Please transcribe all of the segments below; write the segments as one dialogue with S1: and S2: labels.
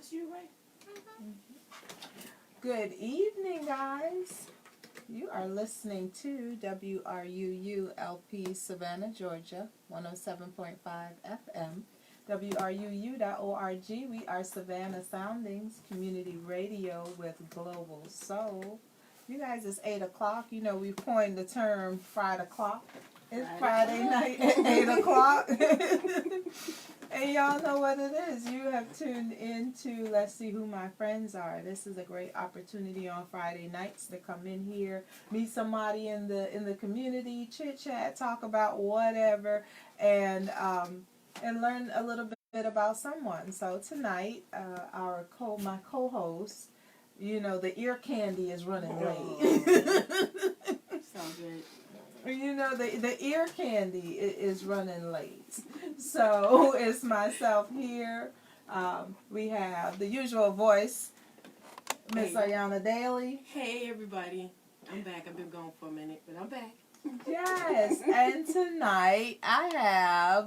S1: That's you, right?
S2: Good evening, guys. You are listening to WRUU-LP Savannah, Georgia, 107.5 FM, WRUU.org. We are Savannah Soundings, community radio with global soul. You guys, it's 8 o'clock. You know, we've coined the term Friday o'clock. It's Friday night at 8 o'clock. And y'all know what it is. You have tuned into Let's See Who My Friends Are. This is a great opportunity on Friday nights to come in here, meet somebody in the community, chit chat, talk about whatever, and learn a little bit about someone. So tonight, my co-host, you know, the ear candy is running late.
S1: Sounds good.
S2: You know, the ear candy is running late. So it's myself here. We have the usual voice, Miss Ayana Daly.
S1: Hey, everybody. I'm back. I've been gone for a minute, but I'm back.
S2: Yes, and tonight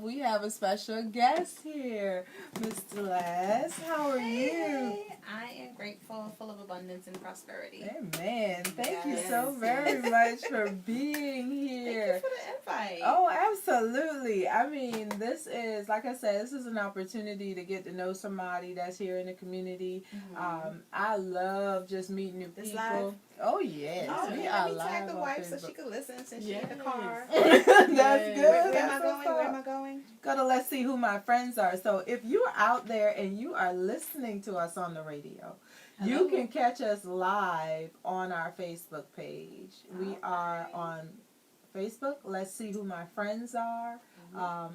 S2: we have a special guest here, Miss Dhylles. How are you?
S3: I am grateful, full of abundance and prosperity.
S2: Amen. Thank you so very much for being here.
S3: Thank you for the invite.
S2: Oh, absolutely. I mean, this is, like I said, this is an opportunity to get to know somebody that's here in the community.
S3: Mm-hmm.
S2: I love just meeting new
S3: This
S2: people.
S3: live?
S2: Oh, yes.
S3: Oh,
S2: We
S3: yeah,
S2: are
S3: let me tag
S2: live
S3: the
S2: on
S3: wife so
S2: Facebook.
S3: she can listen since she's in the car.
S2: That's good.
S3: Where am I
S2: That's
S3: going?
S2: what's up.
S3: Where am I going?
S2: Go to Let's See Who My Friends Are. So if you're out there and you are listening to us on the radio, you can catch us live on our Facebook page. We are on Facebook, Let's See Who My Friends Are.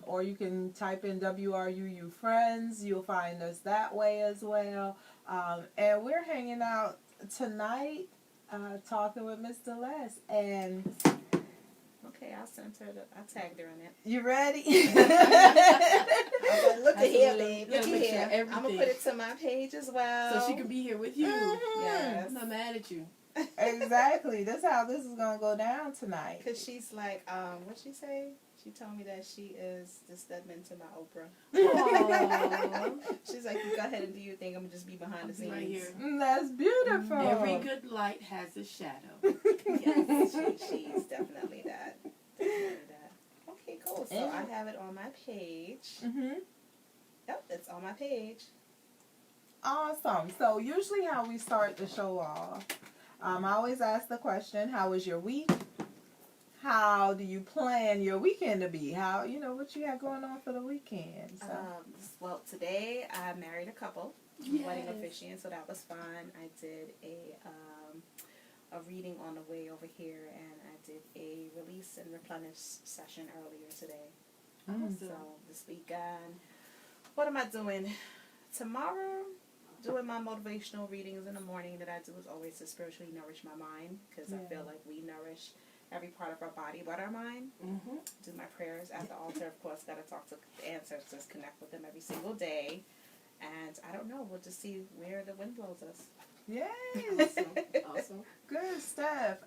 S2: Or you can type in WRUU Friends. You'll find us that way as well. And we're hanging out tonight talking with Miss Dhylles. And
S3: Okay, I'll send her I tagged her in it.
S2: you ready?
S3: Look at here, babe. Look at
S1: make
S3: here.
S1: sure
S3: I'm going to put it to my page as well.
S1: So she can be here with you.
S3: Yes.
S1: I'm not mad at you.
S2: Exactly. That's how this is going to go down tonight.
S3: Because she's like, what'd she say? She told me that she is the stedman to my Oprah. She's like, you go ahead and do your thing. I'm going to just be behind the scenes.
S1: Right here.
S2: That's beautiful.
S1: Every good light has a shadow.
S3: Yes, she's definitely that. Okay, cool. So I have it on my page.
S2: Mm-hmm.
S3: Yep, it's on my page.
S2: Awesome. So usually how we start the show off, I always ask the question, how was your week? How do you plan your weekend to be? How, you know, what you got going on for the weekend? So.
S3: Well, today I married a couple, wedding officiant, so that was fun. I did a reading on the way over here, and I did a release and replenish session earlier today. So this weekend, what am I doing? Tomorrow, doing my motivational readings in the morning that I do is always to spiritually nourish my mind, because I feel like we nourish every part of our body but our mind. Do my prayers at the altar. Of course, got to talk to the ancestors, connect with them every single day. And I don't know, we'll just see where the wind blows us.
S2: Yes.
S1: Awesome.
S2: Good stuff.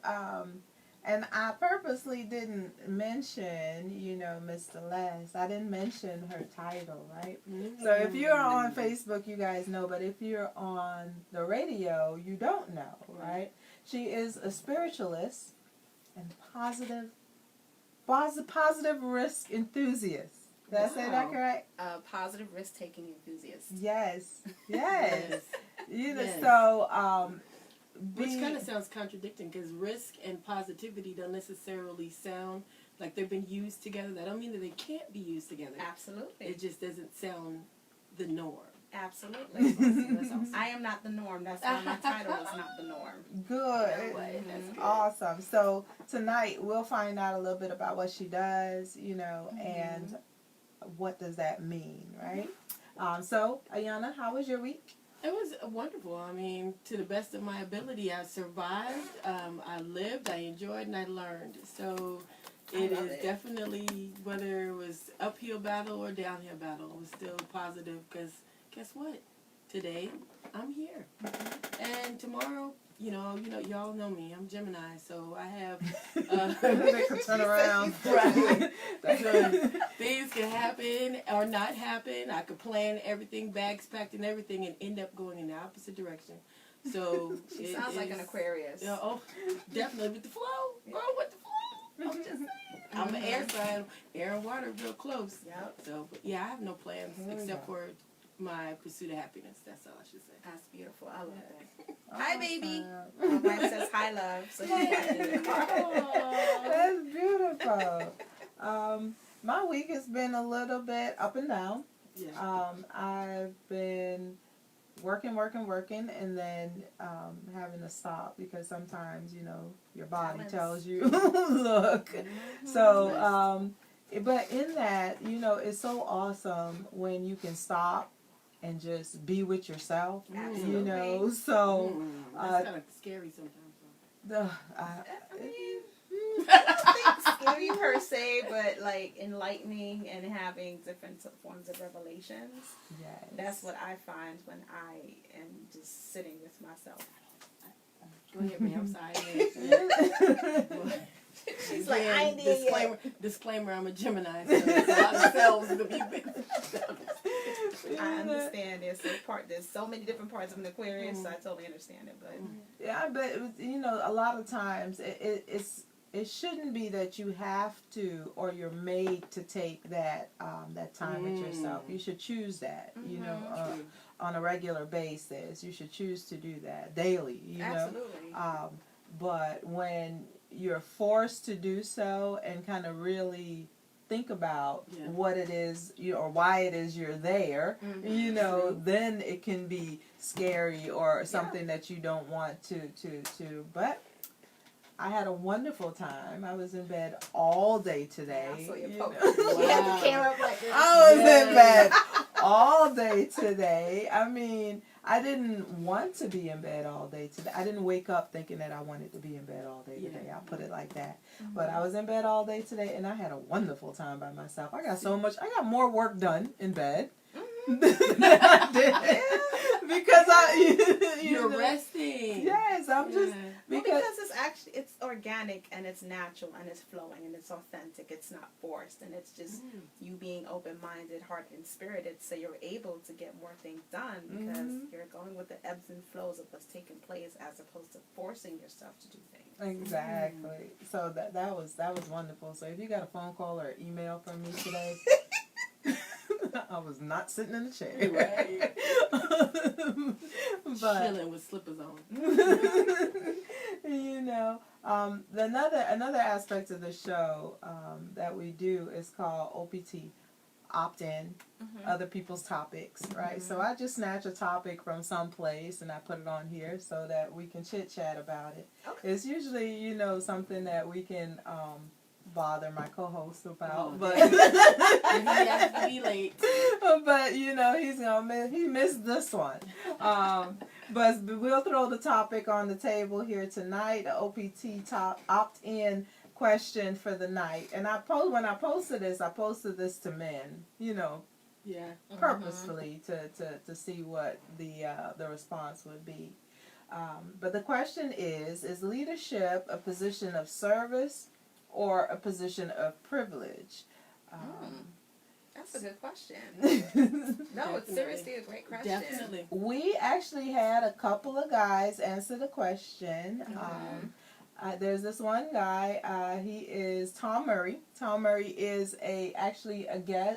S2: And I purposely didn't mention, you know, Miss Dhylles. I didn't mention her title, right? So if you're on Facebook, you guys know, but if you're on the radio, you don't know, right? She is a spiritualist and positive risk enthusiast. Did I say that correct?
S3: Positive risk-taking enthusiast.
S2: Yes. You know,
S1: Yes.
S2: so
S1: Which kind of sounds contradicting, because risk and positivity don't necessarily sound like they've been used together. That don't mean that they can't be used together.
S3: Absolutely.
S1: It just doesn't sound the norm.
S3: Absolutely.
S1: That's awesome.
S3: I am not the norm. That's why my title is not the norm.
S2: Good.
S1: That's good.
S2: Awesome. So tonight we'll find out a little bit about what she does, you know, and what does that mean, right? So, Ayana, how was your week?
S1: It was wonderful. I mean, to the best of my ability, I survived, I lived, I enjoyed, and I learned. So it is definitely, whether it was uphill battle or downhill battle, it was still positive, because guess what? today I'm here. And tomorrow, y'all know me. I'm Gemini, so I have
S2: They could turn around.
S1: right. So things can happen or not happen. I could plan everything, bags packed and everything, and end up going in the opposite direction. So
S3: She sounds like an Aquarius.
S1: Oh, definitely with the flow. Go with the flow. I'm just saying. I'm an air sign. Air and water real close.
S3: Yep.
S1: So, but yeah, I have no plans
S2: There we
S1: except
S2: go.
S1: for my pursuit of happiness. That's all I should say.
S3: That's beautiful. I love that.
S2: Oh,
S3: Hi, baby.
S2: uh,
S3: My wife says hi, love. So she's watching in the car.
S2: That's beautiful. My week has been a little bit up and down.
S1: Yeah.
S2: I've been working, and then having to stop because sometimes, your body
S3: Balance.
S2: tells you, look. So, but in that, it's so awesome when you can stop and just be with yourself,
S3: Absolutely.
S2: So,
S1: That's kind of scary sometimes.
S3: I mean, I don't think scary per se, but like enlightening and having different forms of revelations.
S2: yes.
S3: That's what I find when I am just sitting with myself.
S1: Go ahead, man. I'm sorry.
S3: She's like, I ain't there yet.
S1: Disclaimer, I'm a Gemini, so there's a lot of cells to be
S3: I understand. There's so many different parts of an Aquarius, so I totally understand it. But
S2: Yeah, but a lot of times it shouldn't be that you have to or you're made to take that time with yourself. You should choose that. On a regular basis, you should choose to do that daily.
S3: absolutely.
S2: But when you're forced to do so and kind of really think about what it is or why it is you're there, then it can be scary or something that you don't want to. But I had a wonderful time. I was in bed all day today.
S3: Yeah, I saw your
S2: you
S3: post.
S2: know.
S3: She had the camera up like this.
S2: I was in bed all day today. I mean, I didn't want to be in bed all day today. I didn't wake up thinking that I wanted to be in bed all day today. I'll put it like that. But I was in bed all day today, and I had a wonderful time by myself. I got more work done in bed than I did. Because
S1: you're resting.
S2: Yes, I'm just
S3: because it's organic and it's natural and it's flowing and it's authentic. It's not forced and it's just you being open-minded, heart and spirited, so you're able to get more things done because you're going with the ebbs and flows of what's taking place as opposed to forcing yourself to do things.
S2: Exactly. So that was wonderful. So if you got a phone call or email from me today, I was not sitting in the chair.
S1: Right.
S2: But
S1: chilling with slippers on.
S2: Another aspect of the show that we do is called OPT, opt-in, other people's topics, right? So I just snatch a topic from someplace and I put it on here so that we can chit-chat about it. Okay. It's usually, something that we can bother my co-host about, but
S1: and he has to be late.
S2: But he missed this one. But we'll throw the topic on the table here tonight. The OPT opt-in question for the night. And when I posted this to men, purposefully to see what the response would be. But the question is leadership a position of service or a position of privilege?
S3: That's a good question. No, it's seriously a great question.
S1: Definitely.
S2: We actually had a couple of guys answer the question. There's this one guy. He is Tom Murray. Tom Murray is a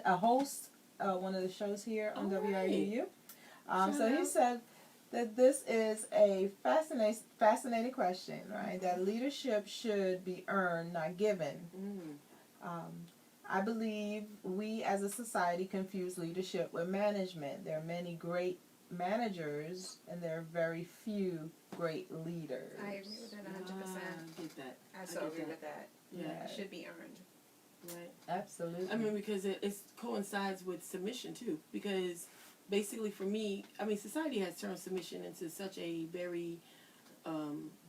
S2: host one of the shows here on WRUU. So he said that this is a fascinating question, right? That leadership should be earned, not given. I believe we as a society confuse leadership with management. There are many great managers and there are very few great leaders.
S3: I agree with that 100%.
S1: I get that.
S3: I so agree with that.
S1: Yeah.
S3: It should be earned.
S1: Right.
S2: Absolutely.
S1: I mean, because it coincides with submission, too. Because basically for me, society has turned submission into such a very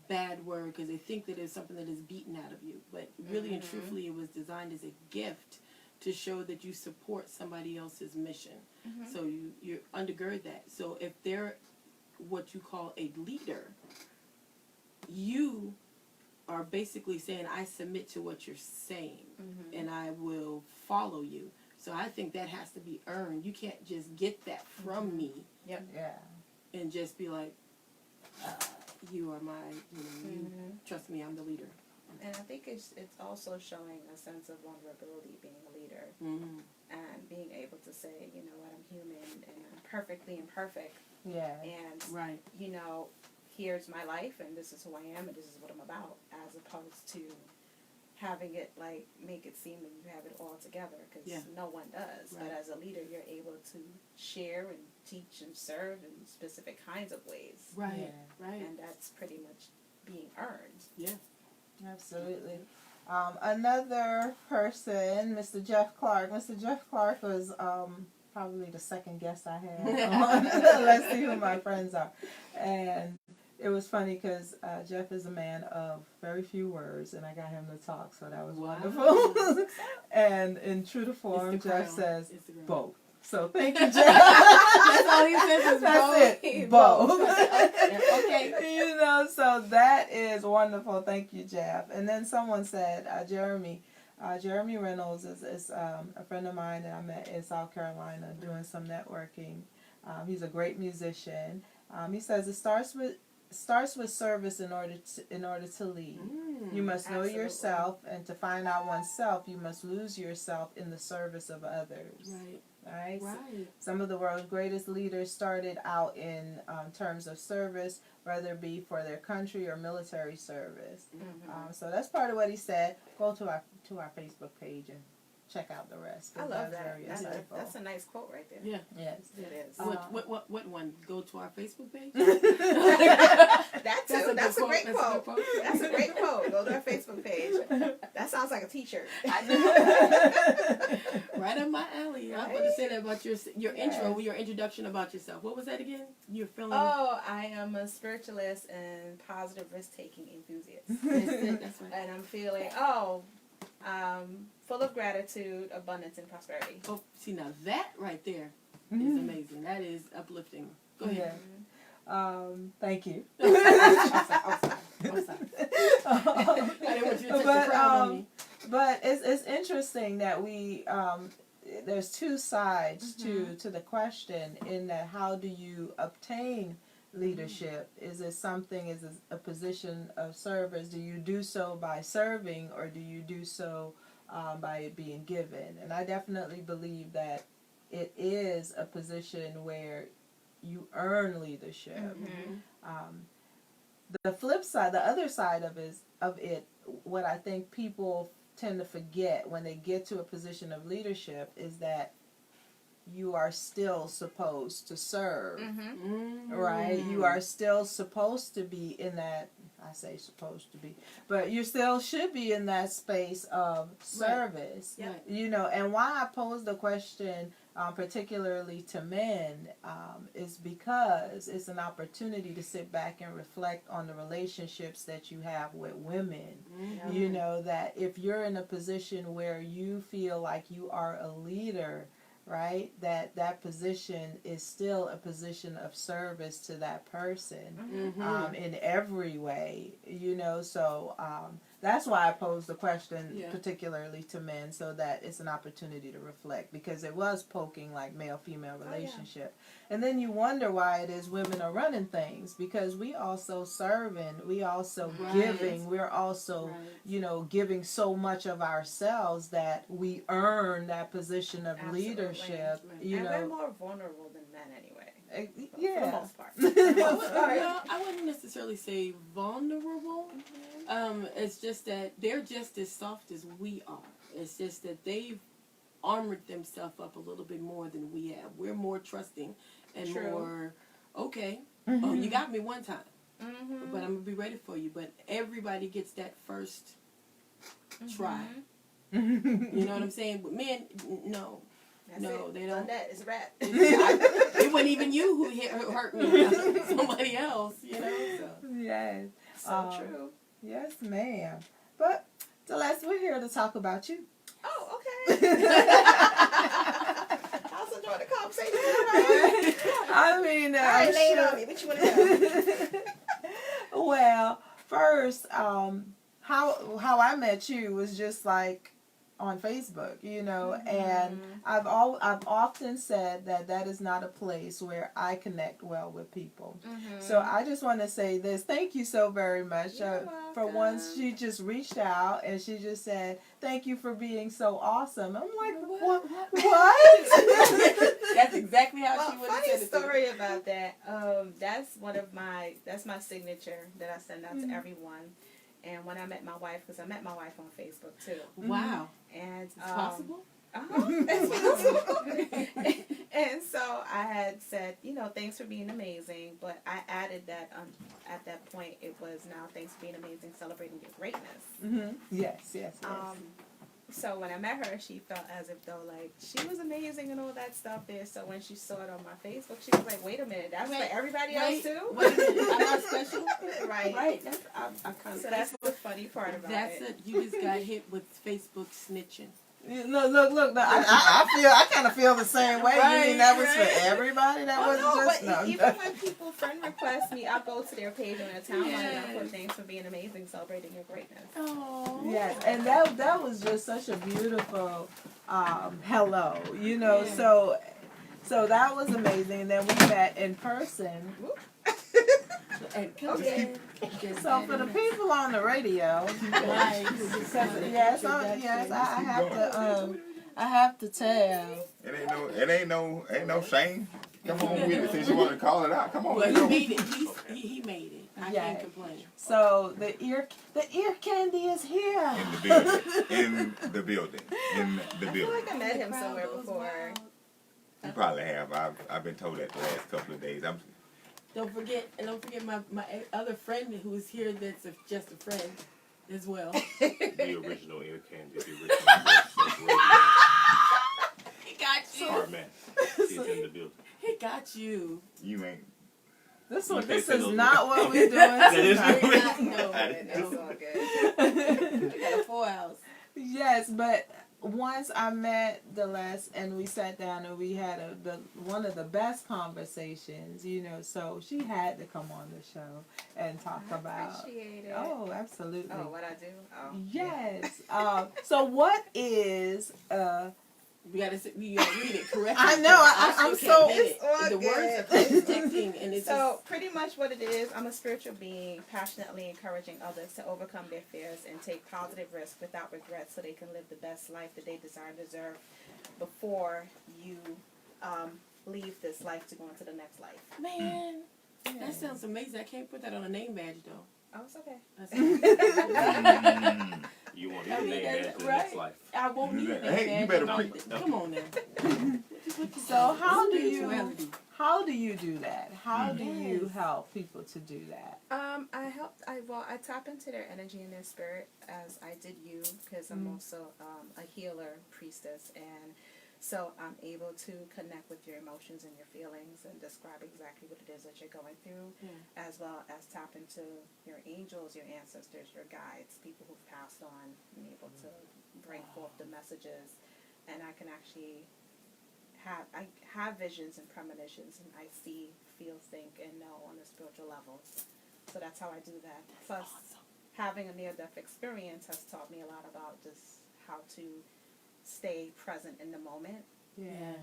S1: bad word because they think that it's something that is beaten out of you. But really and truthfully, it was designed as a gift to show that you support somebody else's mission.
S3: Mm-hmm.
S1: So you undergird that. So if they're what you call a leader, you are basically saying, I submit to what you're saying,
S3: Mm-hmm.
S1: and I will follow you. So I think that has to be earned. You can't just get that from me
S2: Yeah.
S1: and just be like, you are my, you trust me, I'm the leader.
S3: And I think it's also showing a sense of vulnerability, being a leader, and being able to say, you know what, I'm human and I'm perfectly imperfect.
S2: Yeah.
S3: And
S1: Right.
S3: you know, here's my life, and this is who I am, and this is what I'm about, as opposed to having it like make it seem that you have it all together, because no one does.
S1: Right.
S3: But as a leader, you're able to share and teach and serve in specific kinds of ways,
S1: Right.
S2: Yeah.
S1: Right.
S3: and that's pretty much being earned.
S1: Yeah.
S2: Absolutely. Another person, Mr. Jeff Clark. Mr. Jeff Clark was probably the second guest I had on. Let's see who my friends are. And it was funny because Jeff is a man of very few words, and I got him to talk, so that was wonderful. And in true to form, Jeff says both. So thank you, Jeff.
S1: That's all he says is
S2: That's
S1: both.
S2: it. Both.
S1: Okay.
S2: You know, so that is wonderful. Thank you, Jeff. And then someone said, Jeremy Reynolds is a friend of mine that I met in South Carolina doing some networking. He's a great musician. He says it starts with service in order to lead. You must know yourself, and to find out oneself, you must lose yourself in the service of others.
S1: Right.
S2: Right?
S1: Right.
S2: Some of the world's greatest leaders started out in terms of service, whether it be for their country or military service. So that's part of what he said. Go to our Facebook page and check out the rest.
S3: I love that.
S2: Very insightful.
S3: That's a nice quote right there.
S1: Yeah.
S2: Yes.
S3: It is.
S1: What one? Go to our Facebook page?
S3: That too. That's a great quote. That's a great quote. Go to our Facebook page. That sounds like a t-shirt.
S1: Right up my alley. I was about to say that about your intro, your introduction about yourself. What was that again? You're feeling.
S3: Oh, I am a spiritualist and positive risk-taking enthusiast.
S1: That's right.
S3: And I'm feeling full of gratitude, abundance, and prosperity.
S1: Oh, see now that right there is amazing. That is uplifting. Go ahead.
S2: Yeah. Thank you.
S1: I'm sorry. I didn't want you to touch the crowd on me.
S2: But it's interesting that we there's two sides to the question, in that how do you obtain leadership? Is it a position of service? Do you do so by serving, or do you do so by it being given? And I definitely believe that it is a position where you earn leadership. The flip side, the other side of it, what I think people tend to forget when they get to a position of leadership is that you are still supposed to serve, right? You are still supposed to be in that, I say supposed to be, but you still should be in that space of service.
S1: Right.
S2: You know, and why I pose the question particularly to men is because it's an opportunity to sit back and reflect on the relationships that you have with women. You know, that if you're in a position where you feel like you are a leader, right, that position is still a position of service to that person in every way, you know. So that's why I posed the question particularly to men, so that it's an opportunity to reflect, because it was poking like male-female relationship. And then you wonder why it is women are running things, because we also serving, we also giving, we're also, you know, giving so much of ourselves that we earn that position of leadership. You
S3: and
S2: know,
S3: we're more vulnerable than men anyway.
S2: Yeah.
S3: For the most part.
S1: Well, I wouldn't necessarily say vulnerable. It's just that they're just as soft as we are. It's just that they've armored themselves up a little bit more than we have. We're more trusting and more, okay, oh, you got me one time, but I'm going to be ready for you. But everybody gets that first try. You know what I'm saying? But men, no.
S3: That's
S1: no,
S3: it.
S1: they don't.
S3: That is a wrap.
S1: It wasn't even you who hurt me. Somebody else, you know. So.
S2: Yes.
S3: So true.
S2: Yes, ma'am. But Celeste, we're here to talk about you.
S3: Oh, okay. I was enjoying the conversation.
S2: I mean,
S3: All right, lay it
S2: sure.
S3: on me. What you want to know?
S2: Well, first, how I met you was just like on Facebook, you know, and I've often said that is not a place where I connect well with people. So I just want to say this. Thank you so very much. For once, she just reached out and she just said, "Thank you for being so awesome." I'm like, what?
S1: That's exactly how she would have
S3: funny
S1: said it.
S3: story about that. That's my signature that I send out to everyone. And when I met my wife, because I met my wife on Facebook too.
S1: Wow.
S3: And
S1: It's possible?
S3: It's possible. And so I had said, thanks for being amazing. But I added that at that point, it was now thanks for being amazing, celebrating your greatness.
S2: Mm-hmm. Yes.
S3: So when I met her, she felt as if though like she was amazing and all that stuff there. So when she saw it on my Facebook, she was like, "Wait a minute, that's for everybody else too."
S1: Wait a minute, I'm not special.
S3: Right.
S1: Right. That's I kind of.
S3: So that's the funny part about
S1: That's
S3: it.
S1: it. You just got hit with Facebook snitching.
S2: No, look. No, I kind of feel the same way. You mean that was for everybody? That wasn't just
S3: but even when people friend request me, I'll go to their page on their timeline and I'll put thanks for being amazing, celebrating your greatness.
S1: Oh.
S2: Yes, and that was just such a beautiful hello,
S1: Yeah.
S2: So that was amazing. And then we met in person.
S3: Okay.
S2: So for the people on the radio, yes, I have to tell.
S4: It ain't no shame. Come on with it. Since you want to call it out, come on.
S1: Well, he made it. He made it. I
S2: Yeah.
S1: can't complain.
S2: So the ear candy is here.
S4: In the building.
S3: I feel like I met him somewhere before.
S4: You probably have. I've been told that the last couple of days.
S1: Don't forget my other friend who's here. That's just a friend as well.
S5: The original Air Candy, the original
S1: He got you.
S5: Smart man. He's in the building.
S1: He got you.
S4: You ain't.
S2: This
S5: Okay,
S2: is
S5: so
S2: not what we're doing
S5: That is
S2: tonight.
S1: No,
S3: That's all good.
S1: We got a full house.
S2: Yes, but once I met Dhylles and we sat down and we had one of the best conversations, so she had to come on the show and talk
S3: I
S2: about.
S3: appreciate it.
S2: Oh, absolutely.
S3: Oh, what I do? Oh.
S2: Yes. So what is
S1: We gotta read it correctly.
S2: I know, I'm
S1: still can't
S2: so-
S1: get it.
S3: It's all
S1: The
S3: good.
S1: words are contradicting, and it's
S3: So pretty much what it is, I'm a spiritual being passionately encouraging others to overcome their fears and take positive risks without regret so they can live the best life that they desire and deserve before you leave this life to go into the next life.
S1: man. That sounds amazing. I can't put that on a name badge though.
S3: Oh, it's okay.
S1: That's
S5: You want
S1: I
S5: his
S1: mean,
S5: name
S1: that's
S5: back to the
S1: right.
S5: next life.
S1: I won't need a name
S4: Hey, you
S1: badge.
S4: better
S1: Come on now.
S2: So how do
S1: Spirituality.
S2: you do that? How do you help people to do that?
S3: I tap into their energy and their spirit as I did you, because I'm also a healer, priestess, and so I'm able to connect with your emotions and your feelings and describe exactly what it is that you're going through, as well as tap into your angels, your ancestors, your guides, people who've passed on, and able to bring forth the messages, and I can actually I have visions and premonitions, and I see, feel, think, and know on a spiritual level. So that's how I do that. Plus, having a near-death experience has taught me a lot about just how to stay present in the moment
S1: Yeah.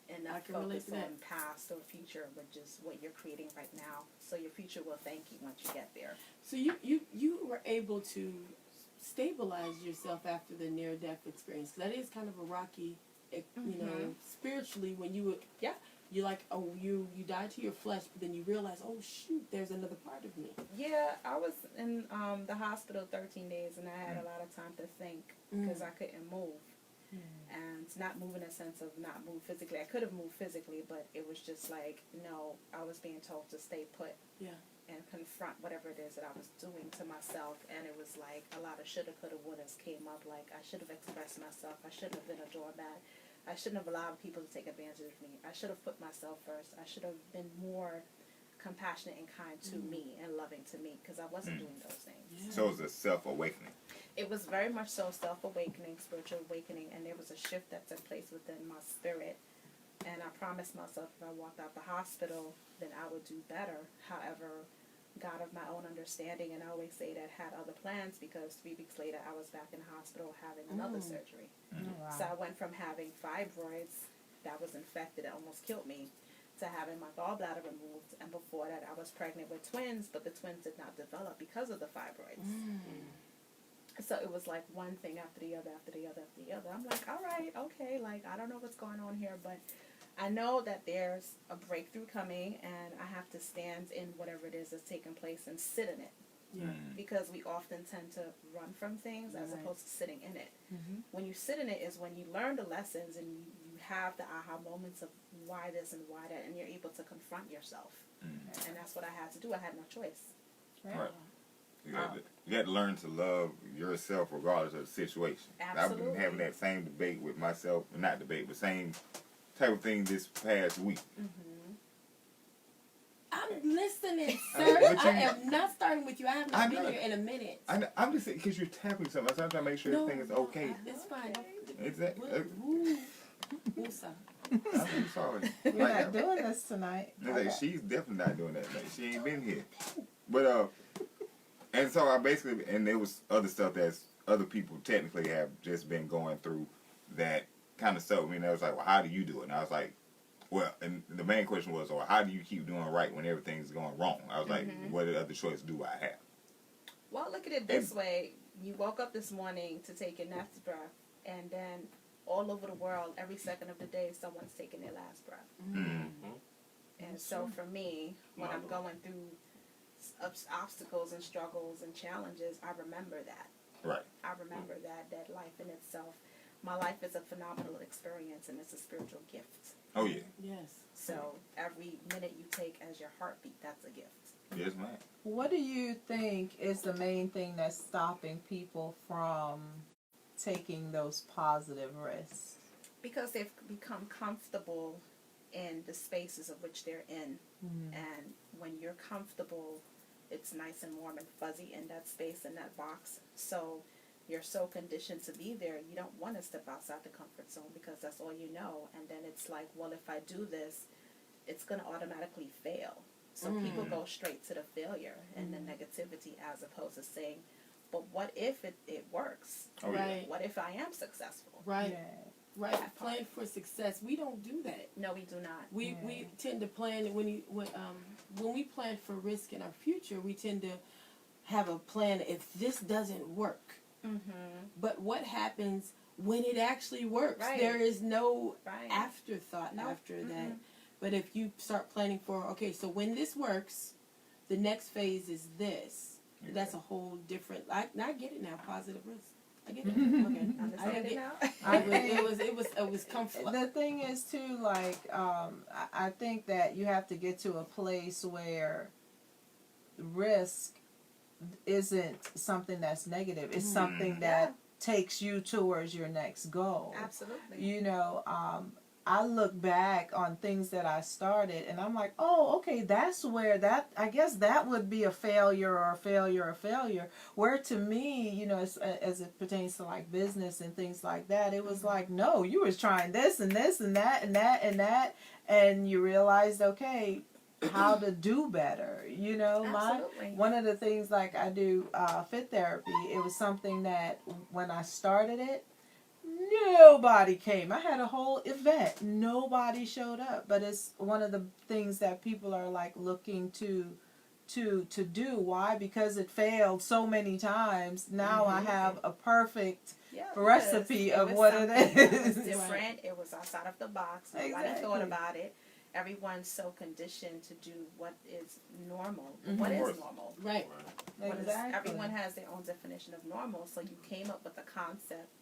S3: and
S1: I
S3: not
S1: can relate
S3: focus
S1: to that.
S3: on past or future, but just what you're creating right now. So your future will thank you once you get there.
S1: So you were able to stabilize yourself after the near-death experience. That is kind of a rocky, spiritually when you would, you're like, oh, you died to your flesh, but then you realize, oh shoot, there's another part of me.
S3: Yeah, I was in the hospital 13 days, and I had a lot of time to think because I couldn't move. And not move in a sense of not move physically. I could have moved physically, but it was just like, no, I was being told to stay put and confront whatever it is that I was doing to myself. And it was like a lot of shoulda, coulda, wouldas came up. Like, I should have expressed myself. I shouldn't have been a doormat. I shouldn't have allowed people to take advantage of me. I should have put myself first. I should have been more compassionate and kind to me and loving to me, because I wasn't doing those things.
S4: So it's a self-awakening.
S3: It was very much so self-awakening, spiritual awakening, and there was a shift that took place within my spirit. And I promised myself if I walked out the hospital, then I would do better. However, God of my own understanding, and I always say that had other plans, because 3 weeks later I was back in the hospital having another surgery.
S2: Oh, wow.
S3: So I went from having fibroids that was infected, that almost killed me, to having my gallbladder removed. And before that I was pregnant with twins, but the twins did not develop because of the fibroids. So it was like one thing after the other, after the other, after the other. I'm like, all right, okay, like, I don't know what's going on here, but I know that there's a breakthrough coming, and I have to stand in whatever it is that's taking place and sit in it.
S1: Yeah.
S3: Because we often tend to run from things as
S2: Right.
S3: opposed to sitting in it.
S2: Mhm.
S3: When you sit in it is when you learn the lessons and you have the aha moments of why this and why that, and you're able to confront yourself. And that's what I had to do. I had no choice.
S4: Right. You got to learn to love yourself regardless of the situation. I've
S3: Absolutely.
S4: been having that same debate with myself, not debate, but same type of thing this past week.
S1: I'm listening,
S4: I
S1: sir.
S4: mean, but
S1: I
S4: you-
S1: am not starting with you. I have
S4: I
S1: not been
S4: know.
S1: here in a minute.
S4: I'm just saying, because you're tapping something. I'm trying to make sure everything is okay.
S1: It's fine.
S4: Exactly.
S1: Woosah.
S4: I'm sorry.
S2: We're
S4: Like,
S2: not doing this tonight.
S4: it's like, she's definitely not doing that. Like, she ain't been here. But and so I basically, and there was other stuff that other people technically have just been going through that kind of stuff. I mean, I was like, well, how do you do it? And I was like, well, and the main question was, well, how do you keep doing right when everything's going wrong? I was like, what other choice do I have?
S3: Well, look at it this way. You woke up this morning to take your next breath, and then all over the world, every second of the day, someone's taking their last breath. And so for me, when I'm going through obstacles and struggles and challenges, I remember that.
S4: Right.
S3: I remember that life in itself, my life is a phenomenal experience, and it's a spiritual gift.
S4: Oh, yeah.
S1: Yes.
S3: So every minute you take as your heartbeat, that's a gift.
S4: Yes, ma'am.
S2: What do you think is the main thing that's stopping people from taking those positive risks?
S3: Because they've become comfortable in the spaces of which they're in. And when you're comfortable, it's nice and warm and fuzzy in that space, in that box. So you're so conditioned to be there, you don't want to step outside the comfort zone because that's all you know. And then it's like, well, if I do this, it's going to automatically fail. So people go straight to the failure and the negativity as opposed to saying, but what if it works?
S4: Oh, yeah.
S1: Right.
S3: What if I am successful?
S1: Right.
S2: Yeah.
S1: Right. Plan for success. We don't do that.
S3: No, we do not.
S1: We tend to plan when we plan for risk in our future. We tend to have a plan if this doesn't work. But what happens when it actually works?
S3: Right.
S1: There is no
S3: Right.
S1: afterthought
S3: Nope.
S1: after that. But if you start planning for, okay, so when this works, the next phase is this.
S4: Yeah.
S1: That's a whole different. I get it now. Positive risk. I get it. Okay.
S3: Understand it now?
S1: It was comfort.
S2: The thing is too, like, I think that you have to get to a place where risk isn't something that's negative. It's something that takes you towards your next goal.
S3: Absolutely.
S2: You know, I look back on things that I started and I'm like, oh, okay, that's where I guess that would be a failure or a failure or a failure. Where to me, you know, as it pertains to like business and things like that, it was like, no, you was trying this and this and that and that and that. And you realized, okay, how to do better. You know,
S3: Absolutely.
S2: one of the things like I do fit therapy, it was something that when I started it, nobody came. I had a whole event. Nobody showed up. But it's one of the things that people are like looking to do. Why? Because it failed so many times. Now I have a perfect recipe of what it is.
S3: It was different. It was outside of the box. Nobody
S2: Exactly.
S3: thought about it. Everyone's so conditioned to do what is normal. What is normal?
S1: Right.
S2: Exactly.
S3: Everyone has their own definition of normal. So you came up with a concept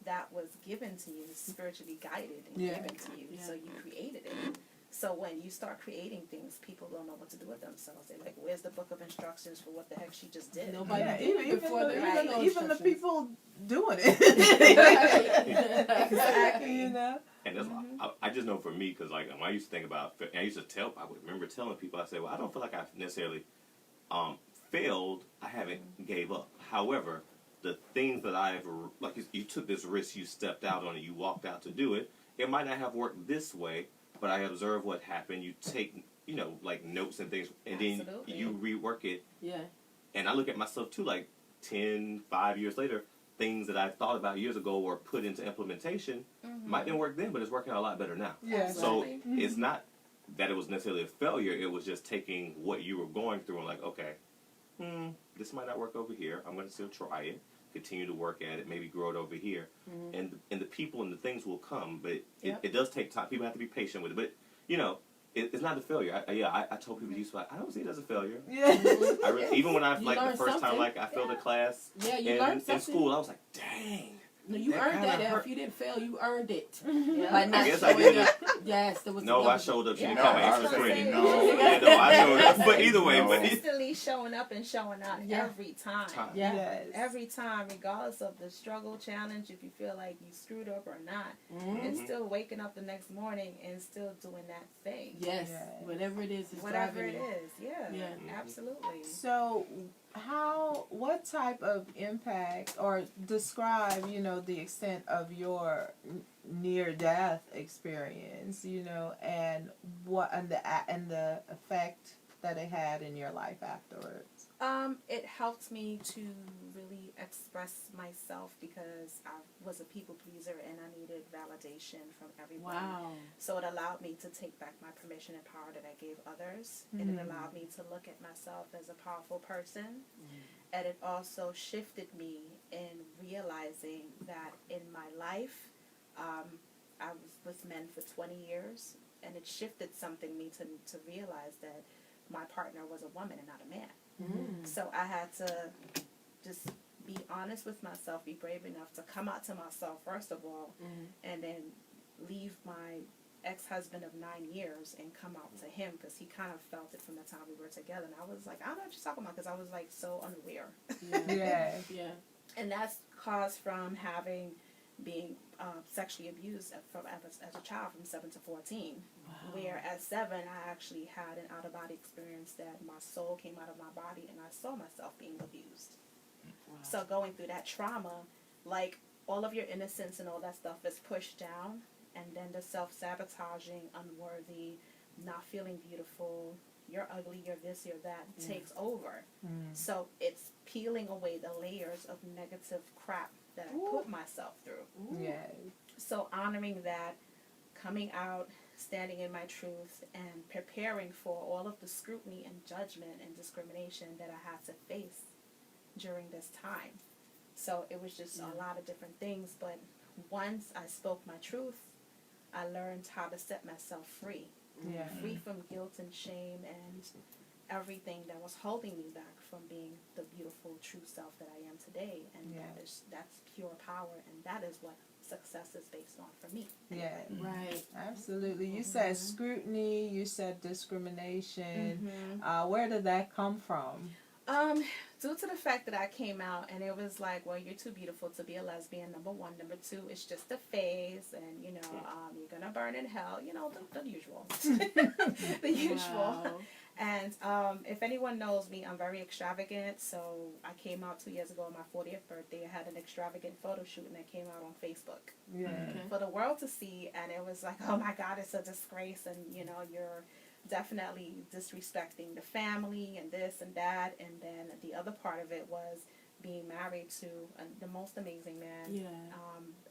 S3: that was given to you, spiritually guided and given to you. So you created it. So when you start creating things, people don't know what to do with themselves. They're like, where's the book of instructions for what the heck she just did?
S1: Nobody
S2: Yeah,
S1: did it
S2: even
S1: before there was no
S2: the
S1: instructions.
S2: people doing it.
S3: Exactly.
S2: You know?
S5: And that's I just know for me, because like when I used to think about, I would remember telling people, I say, well, I don't feel like I necessarily failed. I haven't gave up. However, the things that I've, like you took this risk, you stepped out on it, you walked out to do it. It might not have worked this way, but I observe what happened. You take, like notes and things, and then
S3: Absolutely.
S5: you rework it.
S1: Yeah.
S5: And I look at myself too, like 5 years later, things that I thought about years ago or put into implementation might didn't work then, but it's working out a lot better now.
S2: Yeah.
S5: So
S3: Absolutely.
S5: it's not that it was necessarily a failure. It was just taking what you were going through and like, okay, this might not work over here. I'm going to still try it, continue to work at it, maybe grow it over here. And the people and the things will come, but it does take time. People have to be patient with it. But, it's not a failure. I told people used to like, I don't see it as a failure.
S2: Yeah.
S5: Even when I,
S1: You
S5: like the
S1: learned
S5: first time,
S1: something.
S5: like I failed a class
S1: Yeah, you learned
S5: in
S1: something.
S5: school, I was like, dang.
S1: No, you
S5: That
S1: earned
S5: kinda
S1: that.
S5: hurt.
S1: If you didn't fail, you earned it.
S3: Yeah.
S1: By not
S5: I guess I
S1: showing
S5: did
S1: up. Yes, there was.
S5: No,
S1: there
S5: I
S1: was-
S5: showed up. She didn't
S3: Yeah,
S5: call me
S4: I
S5: extra
S4: was
S5: credit.
S4: saying no.
S5: Yeah, no, I showed up. But either way,
S4: No.
S5: but
S3: Constantly showing up and showing out
S1: Yeah.
S3: every time.
S1: Yeah.
S2: Yes.
S3: Every time, regardless of the struggle, challenge, if you feel like you screwed up or not,
S1: Mhm.
S3: and still waking up the next morning and still doing that thing.
S1: Yes,
S2: Yeah.
S1: whatever it is,
S3: Whatever
S1: driving
S3: it
S1: you.
S3: is, yeah,
S1: Yeah.
S3: absolutely.
S2: So, what type of impact, or describe, the extent of your near-death experience, and the effect that it had in your life afterwards?
S3: It helped me to really express myself because I was a people pleaser and I needed validation from everyone.
S1: Wow.
S3: So it allowed me to take back my permission and power that I gave others. And it allowed me to look at myself as a powerful person. And it also shifted me in realizing that in my life, I was with men for 20 years. And it shifted something in me to realize that my partner was a woman and not a man. So I had to just be honest with myself, be brave enough to come out to myself, first of all, and then leave my ex-husband of 9 years and come out to him because he kind of felt it from the time we were together. And I was like, I don't know what you're talking about because I was like so unaware.
S2: Yeah.
S1: Yeah.
S3: And that's caused from being sexually abused as a child from 7 to 14.
S1: Wow.
S3: Where at 7, I actually had an out-of-body experience that my soul came out of my body and I saw myself being abused.
S1: Wow.
S3: So going through that trauma, like all of your innocence and all that stuff is pushed down, and then the self-sabotaging, unworthy, not feeling beautiful, you're ugly, you're this, you're that, takes over. So it's peeling away the layers of negative crap that I put myself through.
S2: Yeah.
S3: So honoring that, coming out, standing in my truth, and preparing for all of the scrutiny and judgment and discrimination that I had to face during this time. So it was just a lot of different things, but once I spoke my truth, I learned how to set myself free.
S2: Yeah.
S3: Free from guilt and shame and everything that was holding me back from being the beautiful, true self that I am today. And that's pure power, and that is what success is based on for me.
S2: Yeah.
S1: Right.
S2: Absolutely. You said scrutiny, you said discrimination.
S3: Mm-hmm.
S2: Where did that come from?
S3: Due to the fact that I came out and it was like, well, you're too beautiful to be a lesbian, number one. Number two, it's just a phase, and you're gonna burn in hell. The usual. The usual.
S1: Wow.
S3: And if anyone knows me, I'm very extravagant. So I came out 2 years ago on my 40th birthday. I had an extravagant photo shoot, and it came out on Facebook
S2: Yeah.
S1: Okay.
S3: for the world to see. And it was like, oh my God, it's a disgrace, and you're definitely disrespecting the family and this and that. And then the other part of it was being married to the most amazing man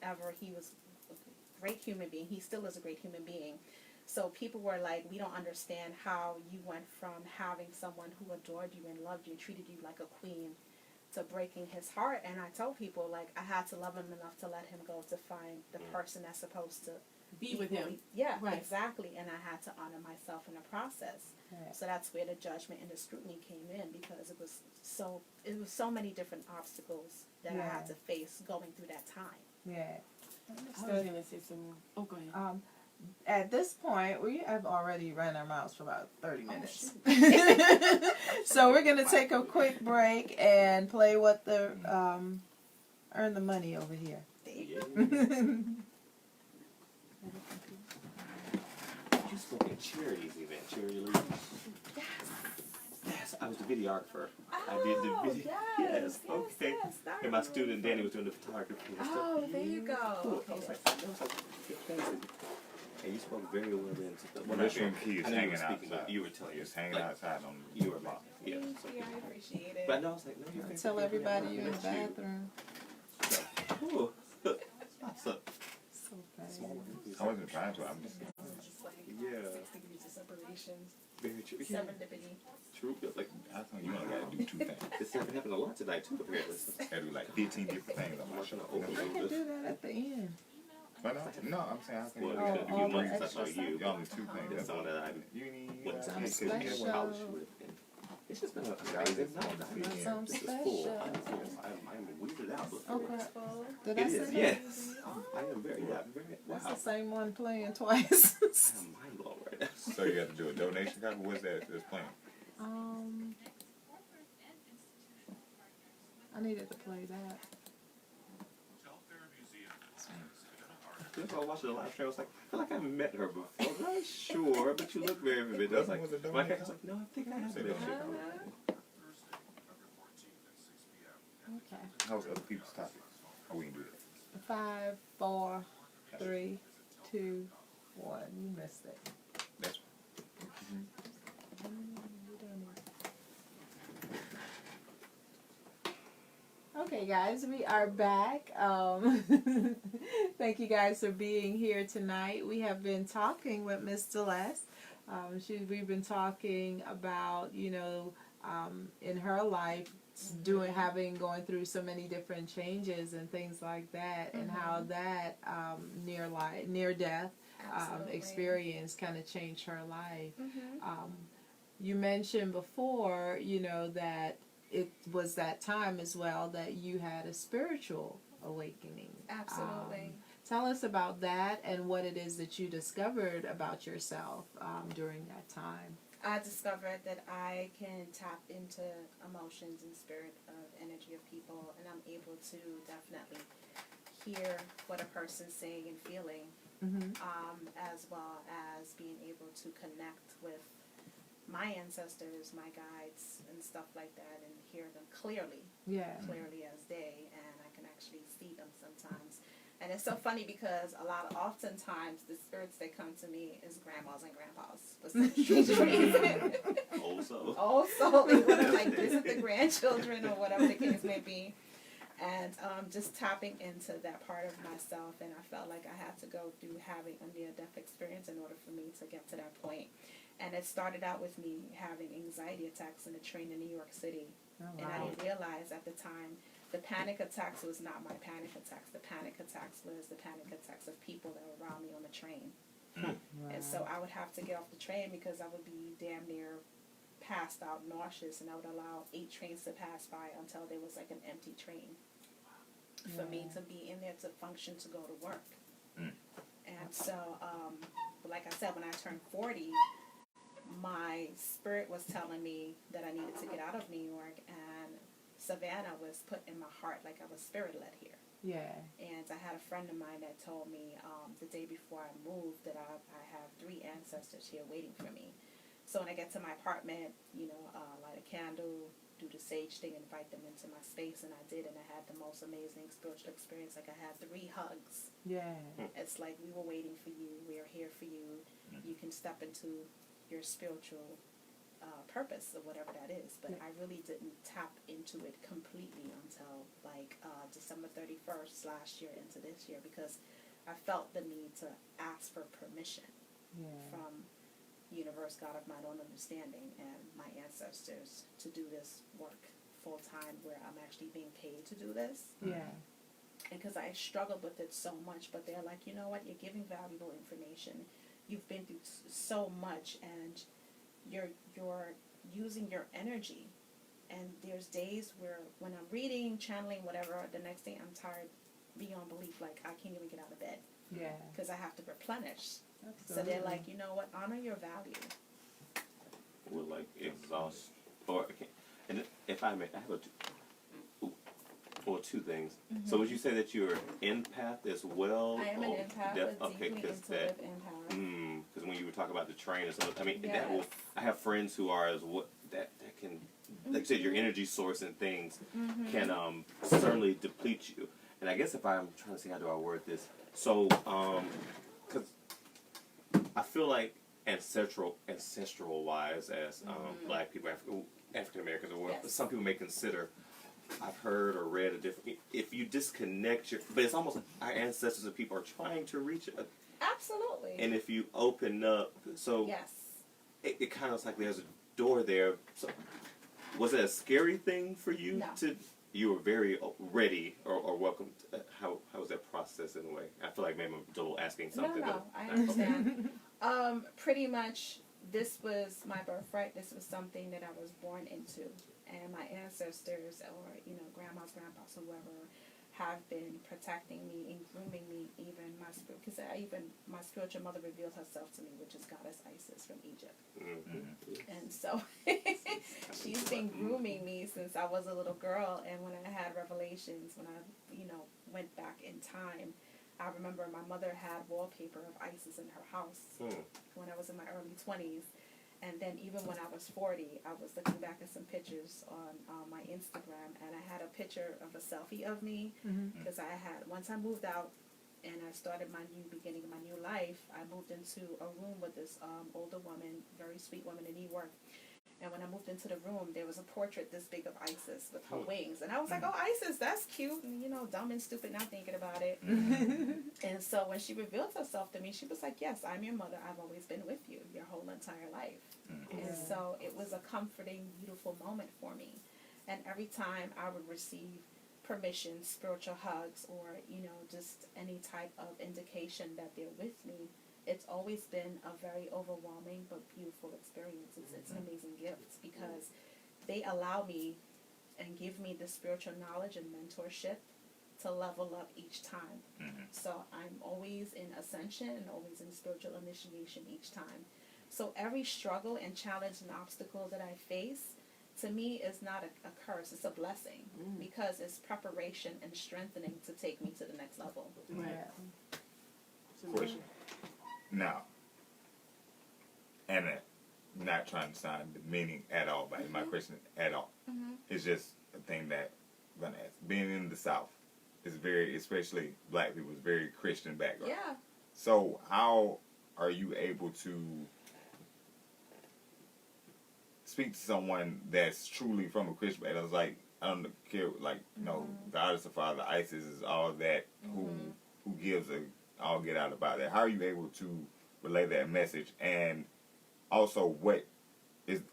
S3: ever. He was a great human being. He still is a great human being. So people were like, we don't understand how you went from having someone who adored you and loved you, treated you like a queen, to breaking his heart. And I told people, like, I had to love him enough to let him go to find the person that's supposed to
S1: Be with him.
S3: Yeah,
S1: Right.
S3: exactly. And I had to honor myself in the process.
S2: Right.
S3: So that's where the judgment and the scrutiny came in, because it was so many different obstacles that I had to face going through that time.
S2: Yeah.
S1: I was gonna say some more. Oh, go ahead.
S2: At this point, we have already run our mouths for about 30 minutes. So we're going to take a quick break and play what the earn the money over here.
S5: You spoke at charities event, charity leaders. That's I was the videographer. I did the video. Yes, okay. And my student Danny was doing the photography and stuff.
S3: Oh, there you go.
S5: Cool. I was like, that was like fancy. And you spoke very well into the.
S4: Well, that's when he is
S5: I know you
S4: hanging
S5: were speaking,
S4: outside.
S5: but you were telling
S4: He was
S5: us,
S4: hanging
S5: like,
S4: outside on
S5: you were amazing. Yeah.
S3: Thank you, I appreciate it.
S5: But I know I was like, no, you're fancy.
S2: Tell everybody you're in the
S5: That's you.
S2: bathroom.
S5: So, cool. What's up?
S2: So bad.
S5: Small one.
S4: I wasn't trying to. I'm just.
S3: It's like
S5: Yeah.
S3: 6 degrees of separation,
S5: Very true.
S3: serendipity.
S5: True. Like,
S4: I thought you only got to do 2 things.
S5: this happened a lot tonight, too, apparently.
S4: I do like 15 different things on my show.
S2: I can do that at the end.
S4: But no, I'm saying I can
S5: Well,
S4: do
S5: we
S2: Oh,
S5: could do
S2: all the
S5: months
S2: extra
S5: like you.
S4: only 2 things.
S5: That's someone that I
S4: You need.
S5: went to
S2: Something
S5: high school
S2: special.
S5: college with. And it's just been an amazing night. I mean,
S2: Something
S5: this is full.
S2: special.
S5: I'm weirded out. But
S2: Okay.
S3: Full.
S2: Did
S5: it
S2: I say
S5: is,
S2: that?
S5: yes. I am very,
S2: That's
S5: wow.
S2: the same one playing twice.
S5: I am mind blown right now.
S4: So you have to do a donation card. What's that? That's playing.
S2: I needed to play that.
S5: Since I was watching the live stream, I was like, I feel like I've met her before. I'm not sure, but you look very vivid. I was like, my cat was like, no, I think I have met you.
S2: Okay.
S4: How's other people's topics? How we can do that?
S2: 5, 4, 3, 2, 1. You missed it.
S4: That's
S2: Okay, guys, we are back. Thank you guys for being here tonight. We have been talking with Miss Dhylles. We've been talking about, in her life, going through so many different changes and things like that, and how that near death
S3: Absolutely.
S2: experience kind of changed her life.
S3: Mm-hmm.
S2: You mentioned before, that it was that time as well that you had a spiritual awakening.
S3: Absolutely.
S2: Tell us about that and what it is that you discovered about yourself during that time.
S3: I discovered that I can tap into emotions and spirit of energy of people, and I'm able to definitely hear what a person's saying and feeling, as well as being able to connect with my ancestors, my guides, and stuff like that, and hear them clearly as day, and I can actually see them sometimes. And it's so funny because oftentimes the spirits that come to me is grandmas and grandpas for some strange reason. Also, they want to like visit the grandchildren or whatever the case may be. And just tapping into that part of myself, and I felt like I had to go through having a near-death experience in order for me to get to that point. And it started out with me having anxiety attacks in a train in New York City.
S2: Oh, wow.
S3: And I didn't realize at the time the panic attacks was not my panic attacks. The panic attacks was the panic attacks of people that were around me on the train.
S2: Wow.
S3: And so I would have to get off the train because I would be damn near passed out, nauseous, and I would allow 8 trains to pass by until there was like an empty train for me to be in there to function, to go to work. And so, like I said, when I turned 40, my spirit was telling me that I needed to get out of New York, and Savannah was put in my heart like I was spirit-led here.
S2: Yeah.
S3: And I had a friend of mine that told me the day before I moved that I have 3 ancestors here waiting for me. So when I get to my apartment, light a candle, do the sage thing, invite them into my space, and I did, and I had the most amazing spiritual experience. Like I had 3 hugs.
S2: Yeah.
S3: It's like we were waiting for you, we are here for you. You can step into your spiritual purpose of whatever that is. But I really didn't tap into it completely until like December 31st last year into this year, because I felt the need to ask for permission from universe, God of my own understanding, and my ancestors to do this work full time, where I'm actually being paid to do this.
S2: Yeah.
S3: Because I struggled with it so much, but they're like, you know what, you're giving valuable information. You've been through so much, and you're using your energy. And there's days where when I'm reading, channeling, whatever, the next day I'm tired beyond belief, like I can't even get out of bed.
S2: Yeah.
S3: Because I have to replenish.
S2: Absolutely.
S3: So they're like, you know what, honor your value.
S5: We're like exhaust, and if I may, I have two things. So would you say that you're empath as well?
S3: I am an empath, a deeply intuitive empath.
S5: Because when you were talking about the train and stuff, I mean,
S3: Yes.
S5: I have friends who are as well. That can, like you said, your energy source and things can certainly deplete you. And I guess if I'm trying to see how do I word this, so because I feel like ancestral wise, as Black people, African Americans, or what some people may consider. I've heard or read a different. If you disconnect but it's almost like our ancestors and people are trying to reach.
S3: Absolutely.
S5: And if you open up, so
S3: yes,
S5: it kind of like there's a door there. So, was it a scary thing for you
S3: No.
S5: to? You were very ready or welcome. How was that process in a way? I feel like maybe I'm double asking something.
S3: No, I understand. Pretty much, this was my birthright. This was something that I was born into. And my ancestors, or grandmas, grandpas, whoever, have been protecting me and grooming me. Even my spiritual mother revealed herself to me, which is Goddess Isis from Egypt. And so she's been grooming me since I was a little girl. And when I had revelations, when I went back in time, I remember my mother had wallpaper of Isis in her house when I was in my early 20s. And then even when I was 40, I was looking back at some pictures on my Instagram, and I had a picture of a selfie of me, because once I moved out and I started my new beginning of my new life, I moved into a room with this older woman, very sweet woman in New York. And when I moved into the room, there was a portrait this big of Isis with her wings. And I was like, oh, Isis, that's cute. And, dumb and stupid, not thinking about it. And so when she revealed herself to me, she was like, yes, I'm your mother. I've always been with you your whole entire life. And so it was a comforting, beautiful moment for me. And every time I would receive permission, spiritual hugs, or, just any type of indication that they're with me, it's always been a very overwhelming but beautiful experience. It's an amazing gift, because they allow me and give me the spiritual knowledge and mentorship to level up each time. So I'm always in ascension and always in spiritual initiation each time. So every struggle and challenge and obstacle that I face, to me, is not a curse. It's a blessing, because it's preparation and strengthening to take me to the next level.
S4: Question. Now, and not trying to sound demeaning at all, but my question at all. It's just a thing that I'm going to ask. Being in the South is very, especially Black people, is very Christian background.
S3: Yeah.
S4: So how are you able to speak to someone that's truly from a Christian background? It's like, I don't care, like, God is the Father, Isis is all that, who gives I'll get out about that. How are you able to relay that message? And also,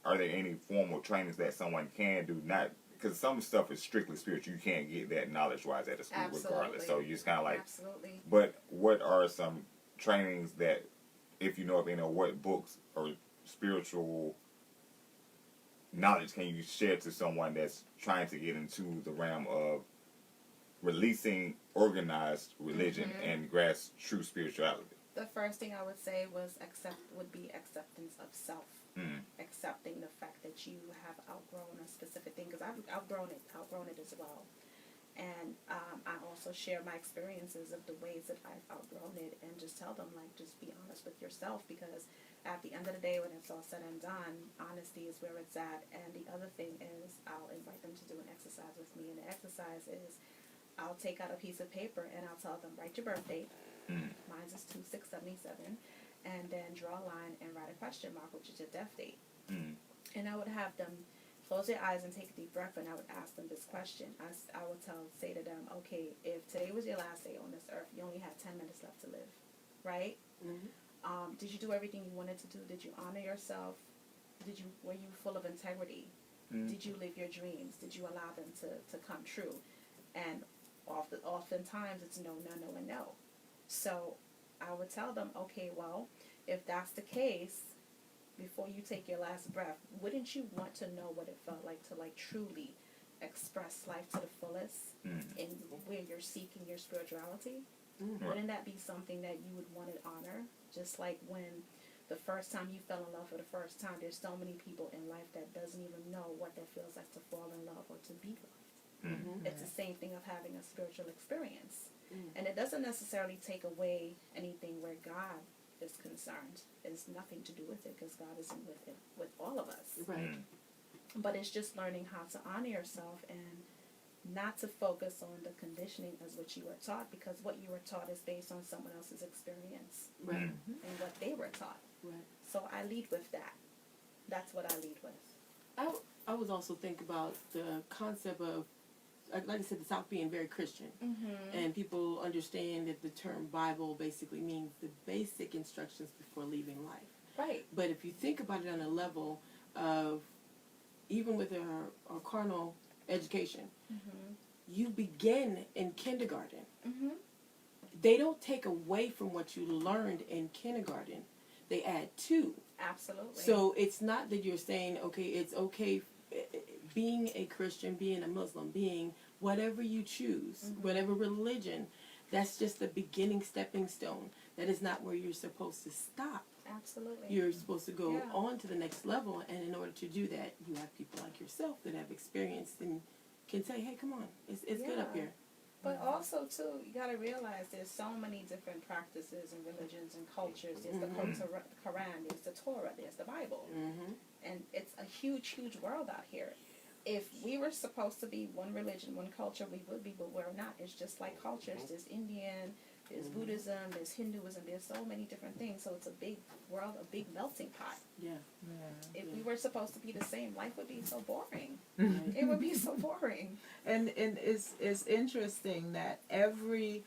S4: are there any formal trainings that someone can do? Not because some stuff is strictly spiritual. You can't get that knowledge-wise at a school regardless. So you just kind of like.
S3: Absolutely.
S4: But what are some trainings that, if you know of any, what books or spiritual knowledge can you share to someone that's trying to get into the realm of releasing organized religion and grasp true spirituality?
S3: The first thing I would say would be acceptance of self. Accepting the fact that you have outgrown a specific thing, because I've outgrown it as well. And I also share my experiences of the ways that I've outgrown it, and just tell them, like, just be honest with yourself, because at the end of the day, when it's all said and done, honesty is where it's at. And the other thing is, I'll invite them to do an exercise with me, and the exercise is, I'll take out a piece of paper and I'll tell them, write your birth date. Mine's is 2677. And then draw a line and write a question mark, which is your death date. And I would have them close their eyes and take a deep breath, and I would ask them this question. I would say to them, okay, if today was your last day on this earth, you only had 10 minutes left to live, right? Did you do everything you wanted to do? Did you honor yourself? Were you full of integrity? Did you live your dreams? Did you allow them to come true? And oftentimes it's no, no, no, and no. So I would tell them, okay, well, if that's the case, before you take your last breath, wouldn't you want to know what it felt like to, like, truly express life to the fullest in where you're seeking your spirituality? Wouldn't that be something that you would want to honor? Just like when the first time you fell in love for the first time, there's so many people in life that doesn't even know what that feels like to fall in love or to be loved. It's the same thing of having a spiritual experience. And it doesn't necessarily take away anything where God is concerned. It's nothing to do with it, because God is with all of us.
S1: Right.
S3: But it's just learning how to honor yourself and not to focus on the conditioning as what you were taught, because what you were taught is based on someone else's experience
S1: Right.
S3: and what they were taught.
S1: Right.
S3: So I lead with that. That's what I lead with.
S1: I was also think about the concept of, like I said, the South being very Christian.
S3: Mm-hmm.
S1: And people understand that the term Bible basically means the basic instructions before leaving life.
S3: Right.
S1: But if you think about it on a level of, even with our carnal education,
S3: Mm-hmm.
S1: you begin in kindergarten.
S3: Mm-hmm.
S1: They don't take away from what you learned in kindergarten. They add to.
S3: Absolutely.
S1: So it's not that you're saying, okay, it's okay being a Christian, being a Muslim, being whatever you choose, whatever religion, that's just the beginning stepping stone. That is not where you're supposed to stop.
S3: Absolutely.
S1: You're supposed to go
S3: Yeah.
S1: on to the next level, and in order to do that, you have people like yourself that have experience and can say, hey, come on, it's good up
S3: Yeah.
S1: here.
S3: But also, too, you got to realize there's so many different practices and religions and cultures. There's the Quran, there's the Torah, there's the Bible.
S1: Mm-hmm.
S3: And it's a huge, huge world out here. If we were supposed to be one religion, one culture, we would be, but we're not. It's just like cultures. There's Indian, there's Buddhism, there's Hinduism, there's so many different things. So it's a big world, a big melting pot.
S1: Yeah.
S3: If we were supposed to be the same, life would be so boring.
S1: Right.
S3: It would be so boring.
S2: And it's interesting that every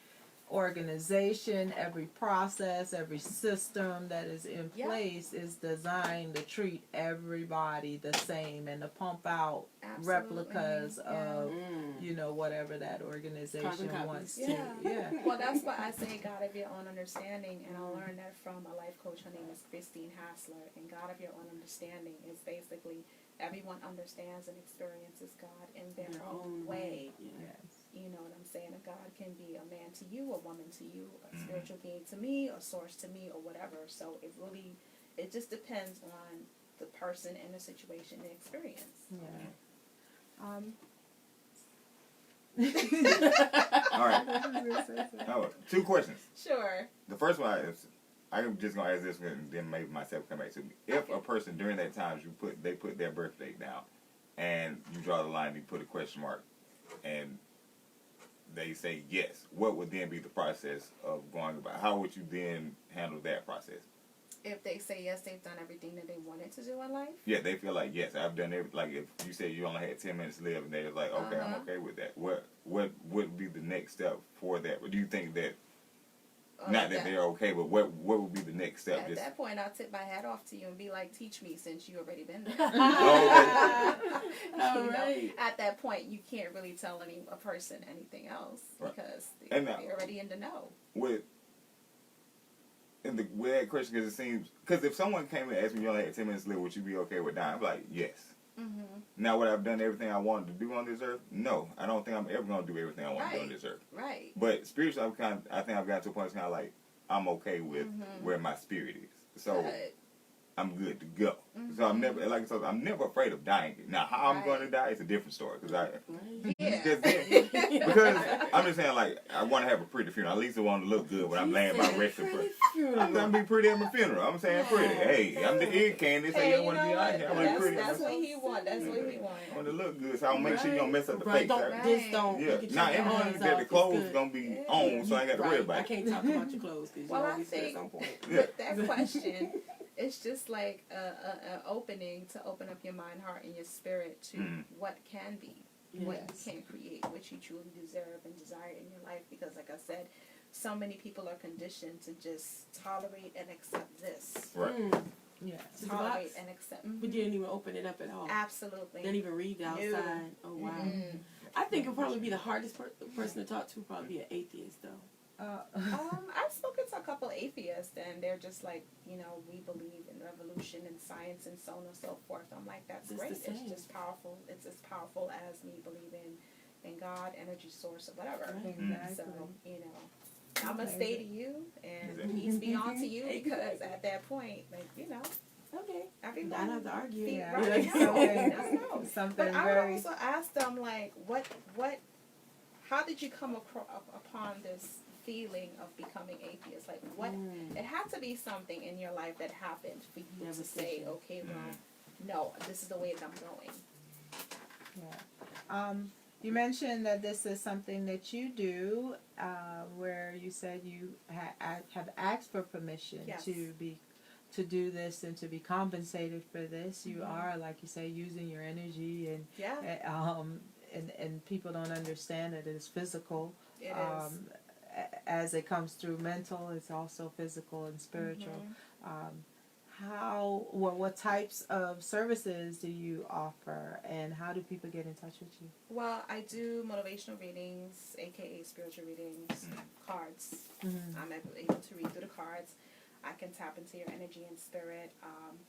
S2: organization, every process, every system that is in
S3: Yeah.
S2: place is designed to treat everybody the same and to pump out
S3: Absolutely.
S2: replicas
S3: Yeah.
S2: of,
S1: Mm.
S2: you know, whatever that organization
S1: Carbon copies.
S2: wants to.
S3: Yeah.
S2: Yeah.
S3: Well, that's why I say God of your own understanding, and I learned that from a life coach. Her name is Christine Hassler, and God of your own understanding is basically everyone understands and experiences God in their own way.
S1: Yeah.
S2: Yes.
S3: You know what I'm saying? A God can be a man to you, a woman to you, a spiritual being to me, a source to me, or whatever. So it just depends on the person and the situation and experience.
S2: Yeah.
S4: All right. Oh, 2 questions.
S3: Sure.
S4: The first one is, I'm just gonna ask this one, and then maybe myself come back to me. If
S3: Okay.
S4: a person during that time they put their birth date down, and you draw the line, you put a question mark, and they say yes, what would then be the process of going about? How would you then handle that process?
S3: If they say yes, they've done everything that they wanted to do in life.
S4: Yeah, they feel like yes, I've done everything. Like if you said you only had 10 minutes to live, and they're like, okay, I'm okay with that. What would be the next step for that? Or do you think that not that they're okay, but what would be the next step?
S3: At that point, I'll tip my hat off to you and be like, teach me, since you already been there.
S1: All
S3: You know,
S1: right.
S3: at that point, you can't really tell a person anything else
S4: Right.
S3: because
S4: And
S3: they're already in the know.
S4: with that question, because it seems, because if someone came and asked me, you only had 10 minutes to live, would you be okay with dying? I'm like, yes.
S3: Mm-hmm.
S4: Now, would I have done everything I wanted to do on this earth? No, I don't think I'm ever going to do everything I want to do on
S3: Right.
S4: this earth.
S3: Right.
S4: But spiritually, I think I've gotten to a point it's kind of like I'm okay with where my spirit is. So
S3: Good.
S4: I'm good to go. So I'm never, like I said, I'm never afraid of dying. Now, how I'm going to die is a different story. Because
S3: Yeah.
S4: because I'm just saying, like, I want to have a pretty funeral. At least I want to look good when I'm laying my resting place. I'm going to be pretty at my funeral. I'm saying pretty. Hey, I'm the ear candy, so you don't want to be out here. I want to be pretty.
S3: That's what he want. That's what he want.
S4: I want to look good, so I'll make sure you don't mess up the
S1: Right.
S4: face.
S1: Don't,
S4: Right?
S1: just don't.
S4: Yeah.
S1: You can
S4: Now,
S1: check your
S4: everything
S1: arms
S4: that
S1: out.
S4: the
S1: It's
S4: clothes
S1: good.
S4: going to be on, so I ain't got to worry
S1: Right.
S4: about
S1: I
S4: it.
S1: can't talk about your clothes because
S3: Well,
S1: you
S3: I
S1: always say
S3: think
S1: at some point.
S3: with that question, it's just like an opening to open up your mind, heart, and your spirit to what can be, what you can create, what you truly deserve and desire in your life. Because, like I said, so many people are conditioned to just tolerate and accept this.
S4: Right.
S2: Yes.
S1: It's a
S3: Tolerate
S1: box.
S3: and accept.
S1: But you didn't even open it up at all.
S3: Absolutely.
S1: Didn't even read the outside. Oh, wow. I think it would probably be the hardest person to talk to, probably be an atheist, though.
S3: I've spoken to a couple atheists, and they're just like, we believe in revolution and science and so on and so forth. I'm like, that's
S1: It's
S3: great.
S1: the
S3: It's
S1: same.
S3: just powerful. It's as powerful as me believing in God, energy source, or whatever.
S2: Exactly.
S3: So, I'm going to stay to you, and peace be on to you, because at that point,
S1: Okay.
S3: everybody...
S1: I don't have to argue.
S3: Be-
S2: Yeah.
S3: Right, I know.
S2: Something
S3: But I
S2: very.
S3: would also ask them, like, how did you come upon this feeling of becoming atheist? Like, what, it had to be something in your life that happened for you to say,
S1: Devastation.
S3: okay, well, no, this is the way that I'm going.
S2: Yeah. You mentioned that this is something that you do, where you said you have asked for permission
S3: Yes.
S2: to do this and to be compensated for this. You are, like you say, using your energy, and
S3: Yeah.
S2: and people don't understand that it's physical.
S3: It is.
S2: As it comes through mental, it's also physical and spiritual. What types of services do you offer, and how do people get in touch with you?
S3: Well, I do motivational readings, aka spiritual readings, cards. I'm able to read through the cards. I can tap into your energy and spirit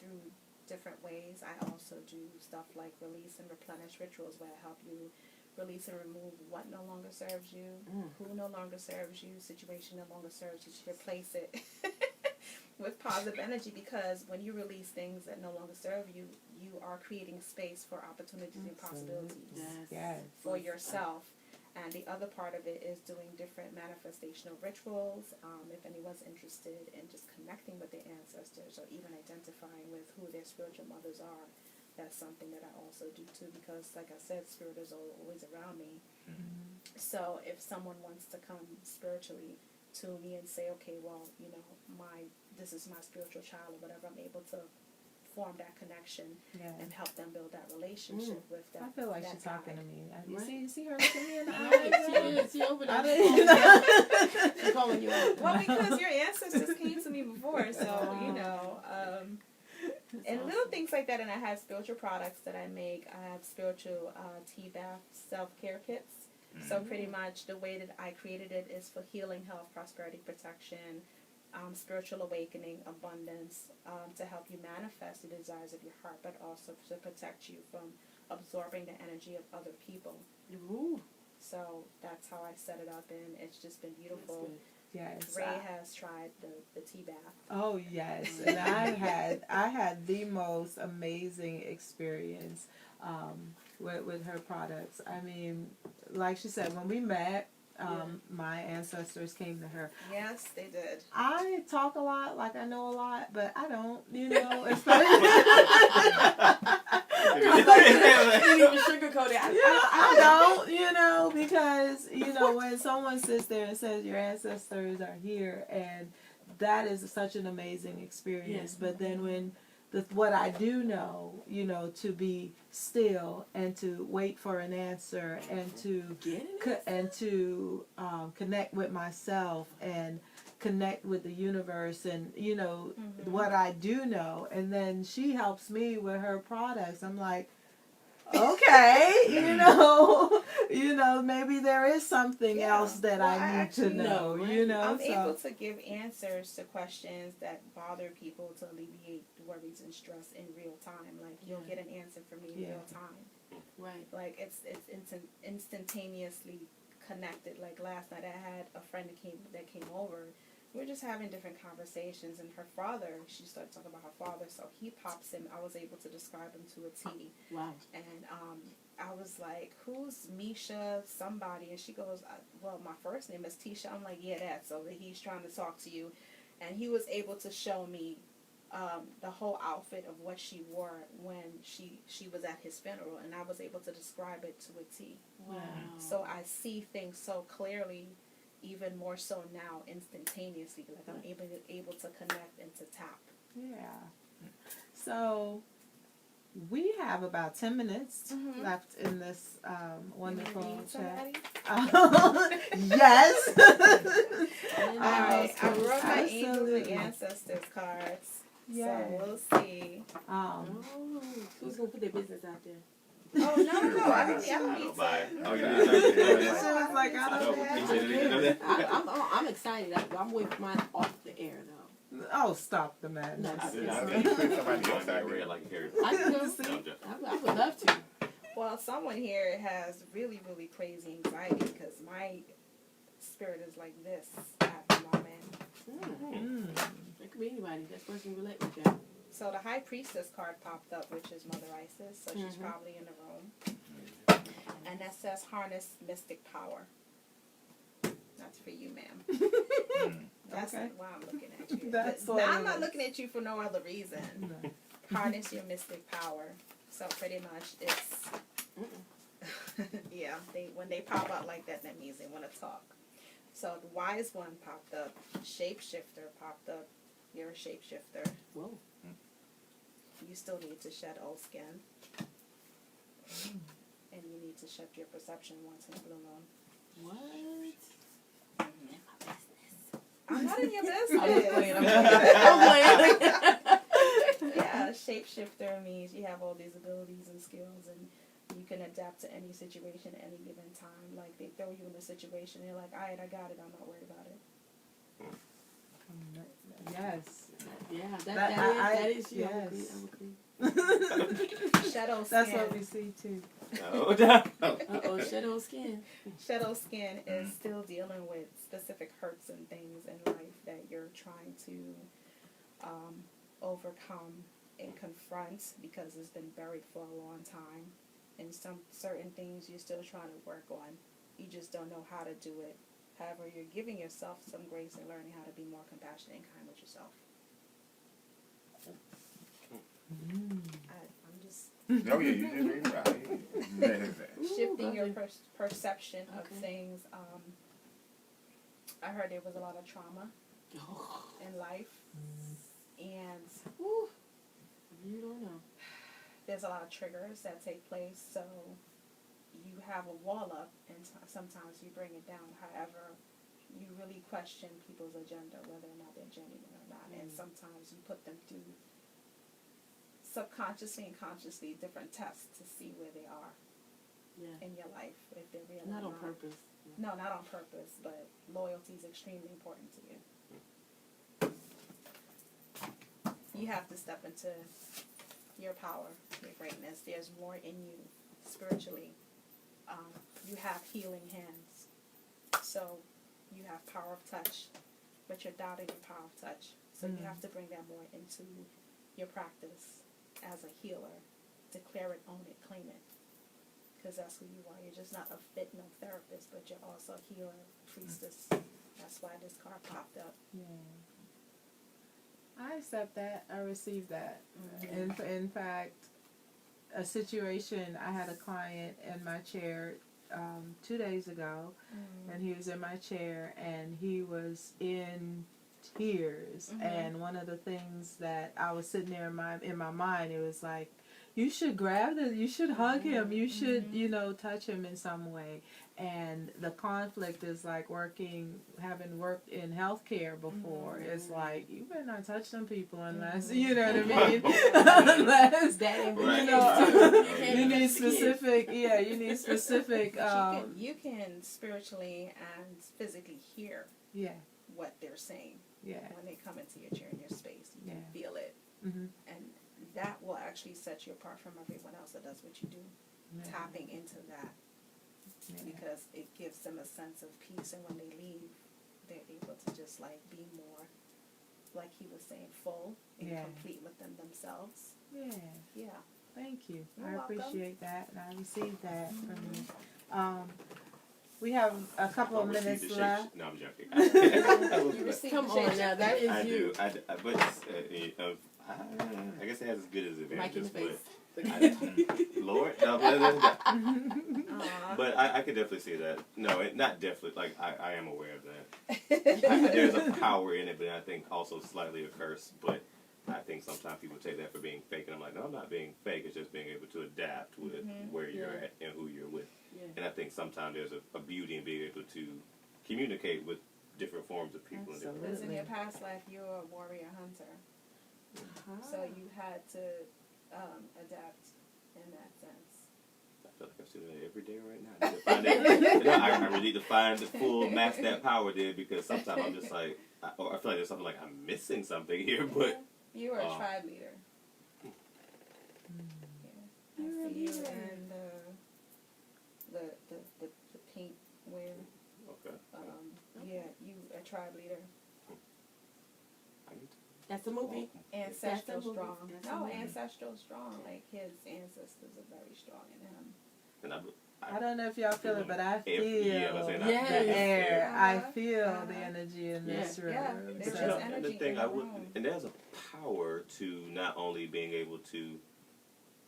S3: through different ways. I also do stuff like release and replenish rituals, where I help you release and remove what no longer serves you, who no longer serves you, situation no longer serves you, to replace it with positive energy, because when you release things that no longer serve you, you are creating space for opportunities and possibilities for yourself. And the other part of it is doing different manifestational rituals. If anyone's interested in just connecting with their ancestors, or even identifying with who their spiritual mothers are, that's something that I also do too, because like I said, spirit is always around me. So if someone wants to come spiritually to me and say, okay, well, you know, this is my spiritual child or whatever, I'm able to form that connection and help them build that relationship with them.
S2: I feel like she's talking to me. You see her looking me in the
S1: Right.
S2: eye?
S1: She over
S2: I
S1: there.
S2: didn't
S1: She's calling you out.
S3: Well, because your ancestors came to me before, so, you know, and little things like that. And I have spiritual products that I make. I have spiritual tea bath self-care kits. So pretty much the way that I created it is for healing, health, prosperity, protection, spiritual awakening, abundance, to help you manifest the desires of your heart, but also to protect you from absorbing the energy of other people.
S1: Ooh.
S3: So that's how I set it up, and it's just been beautiful.
S2: Yes.
S3: Ray has tried the tea bath.
S2: Oh yes, and I had the most amazing experience with her products. I mean, like she said, when we met, my ancestors came to her.
S3: Yes, they did.
S2: I talk a lot, like I know a lot, but I don't, you know.
S1: Didn't even sugarcoat it.
S2: I don't, you know, because, you know, when someone sits there and says your ancestors are here, and that is such an amazing experience. But then when what I do know, you know, to be still and to wait for an answer and to connect with myself and connect with the universe, and you know what I do know, and then she helps me with her products. I'm like, okay, you know, maybe there is something else that I need to know.
S1: right?
S2: You know,
S3: I'm able to give answers to questions that bother people, to alleviate worries and stress in real time. Like you'll get an answer from me in real time.
S1: Right.
S3: Like it's instantaneously connected. Like last night, I had a friend that came over. We were just having different conversations, and her father, she started talking about her father, so he pops in. I was able to describe him to a T.
S1: Wow.
S3: And I was like, who's Misha somebody? And she goes, well, my first name is Tisha. I'm like, yeah, that's so that he's trying to talk to you. And he was able to show me the whole outfit of what she wore when she was at his funeral, and I was able to describe it to a T.
S1: Wow.
S3: So I see things so clearly, even more so now, instantaneously. Like I'm able to connect and to tap.
S2: Yeah. So we have about 10 minutes left in this wonderful chat. Yes.
S3: I wrote my angels and ancestors cards.
S2: Yeah.
S3: So we'll see.
S1: Who's gonna put their business out there?
S3: Oh no! I don't need to.
S5: Oh,
S2: It's like,
S1: I'm excited. I'm waiting for mine off the air though.
S2: oh, stop the madness.
S4: Somebody else out there.
S5: like Harry.
S1: I would love to.
S3: Well, someone here has really, really crazy anxiety because my spirit is like this at the moment.
S1: It could be anybody. That person relate with that.
S3: So the High Priestess card popped up, which is Mother Isis. So she's probably in the room. And that says harness mystic power. That's for you, ma'am. That's why I'm looking at you. Now, I'm not looking at you for no other reason.
S2: No.
S3: Harness your mystic power. So pretty much it's Yeah, when they pop out like that means they want to talk. So the wise one popped up. Shapeshifter popped up. You're a shapeshifter.
S1: Whoa.
S3: You still need to shed old skin. And you need to shift your perception once in a blue moon.
S1: What?
S3: I'm not in your
S1: I'm
S3: business.
S1: playing. I'm playing.
S3: Yeah, shapeshifter means you have all these abilities and skills, and you can adapt to any situation at any given time. Like, they throw you in a situation, and you're like, all right, I got it. I'm not worried about it.
S2: Yes.
S1: Yeah,
S2: That-
S1: that is you.
S2: yes.
S1: I agree.
S3: Shadow skin.
S2: That's what we see too.
S5: No.
S1: Uh-oh, shadow skin.
S3: Shadow skin is still dealing with specific hurts and things in life that you're trying to overcome and confront because it's been buried for a long time. And some certain things you're still trying to work on. You just don't know how to do it. However, you're giving yourself some grace and learning how to be more compassionate and kind with yourself. I'm just
S4: Oh yeah, you did read right.
S3: shifting your
S1: okay.
S3: perception of
S1: Okay.
S3: things. I heard there was a lot of trauma
S1: Oh,
S3: in life, and
S1: whew. You don't know.
S3: there's a lot of triggers that take place. So you have a wall up, and sometimes you bring it down. However, you really question people's agenda, whether or not they're genuine or not, and sometimes you put them through subconsciously and consciously different tests to see where they are
S1: Yeah.
S3: in your life, if they're real
S1: Not
S3: or
S1: on purpose.
S3: No, not on purpose, but loyalty is extremely important to you. You have to step into your power, your greatness. There's more in you spiritually. You have healing hands. So you have power of touch, but you're doubting your power of touch. So you have to bring that more into your practice as a healer. Declare it, own it, claim it. Because that's who you are. You're just not a no therapist, but you're also a healer, priestess. That's why this card popped up.
S2: Yeah. I accept that. I receive that.
S3: Mm-hmm.
S2: In fact, a situation, I had a client in my chair 2 days ago, and he was in my chair, and he was in tears. And one of the things that I was sitting there in my mind, it was like, you should grab this, you should hug him, you should, touch him in some way. And the conflict is like having worked in healthcare before. It's like, you better not touch them people unless, you know what I mean? Unless,
S1: That ain't
S5: Right.
S2: you need specific, you need specific,
S3: You can spiritually and physically hear
S2: yeah,
S3: what they're saying
S2: yeah,
S3: when they come into your chair in your space. You can
S2: Yeah.
S3: feel it.
S2: mm-hmm.
S3: And that will actually set you apart from everyone else that does what you do.
S2: Yeah.
S3: Tapping into that.
S2: Yeah.
S3: Because it gives them a sense of peace, and when they leave, they're able to just like be more, like he was saying, full and
S2: Yeah.
S3: complete within themselves.
S2: Yeah.
S3: Yeah.
S2: Thank you.
S3: You're
S2: I
S3: welcome.
S2: appreciate that, and I received that from you. We have a couple of minutes left.
S5: No, I'm joking.
S3: You received
S1: Come
S3: the
S1: on
S3: shade.
S1: now, that is
S5: I
S1: you.
S5: do. But I guess it has as good as
S1: Mike in
S5: advantages.
S1: the face.
S5: Lord, no,
S3: Aw.
S5: but I could definitely see that. No, not definitely. Like I am aware of that. There's a power in it, but I think also slightly a curse. But I think sometimes people take that for being fake, and I'm like, no, I'm not being fake. It's just being able to adapt with where you're
S1: Yeah.
S5: at and who you're with.
S1: Yeah.
S5: And I think sometimes there's a beauty in being able to communicate with different forms of people. And different
S3: Because in your past life, you were a warrior hunter. So you had to adapt in that sense.
S5: I feel like I'm doing that every day right now. I need to find it. I really need to find the full max that power did, because sometimes I'm just like, I feel like there's something like I'm missing something here, but
S3: You were a tribe leader. Yeah. I see you in the paint wear.
S5: okay.
S3: Yeah, you a tribe leader.
S5: I need to
S1: That's a movie.
S3: Ancestral
S1: That's a movie.
S3: strong.
S1: That's a
S3: No,
S1: movie.
S3: ancestral strong. Like his ancestors are very strong in him.
S5: and
S2: I don't know if y'all feel it, but I feel
S5: Yeah, I was saying,
S1: Yes.
S2: the air. I
S3: Uh-huh.
S2: feel
S3: Uh-huh.
S2: the energy in
S1: Yeah.
S2: this room.
S3: Yeah.
S5: But
S3: There's
S5: you know,
S3: just
S5: and the
S3: energy
S5: thing
S3: in
S5: I
S3: the
S5: would,
S3: room.
S5: and there's a power to not only being able to,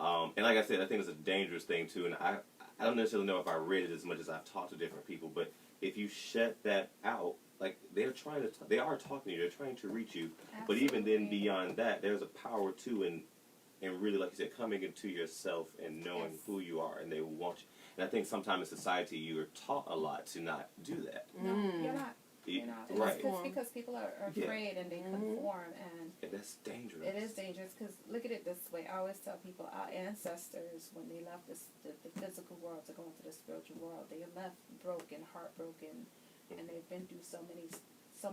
S5: and like I said, I think it's a dangerous thing too, and I I don't necessarily know if I read it as much as I've talked to different people, but if you shut that out, like they are talking to you, they're trying to reach you. But even then, beyond that, there's a power too, and really, like you said, coming into yourself and knowing who you are, and they want you. And I think sometimes in society, you are taught a lot to not do that.
S3: No, you're not. You know,
S5: Right.
S3: it's because people are afraid and they conform, and
S5: that's dangerous.
S3: it is dangerous because look at it this way. I always tell people our ancestors, when they left the physical world to go into the spiritual world, they left broken, heartbroken, and they've been through so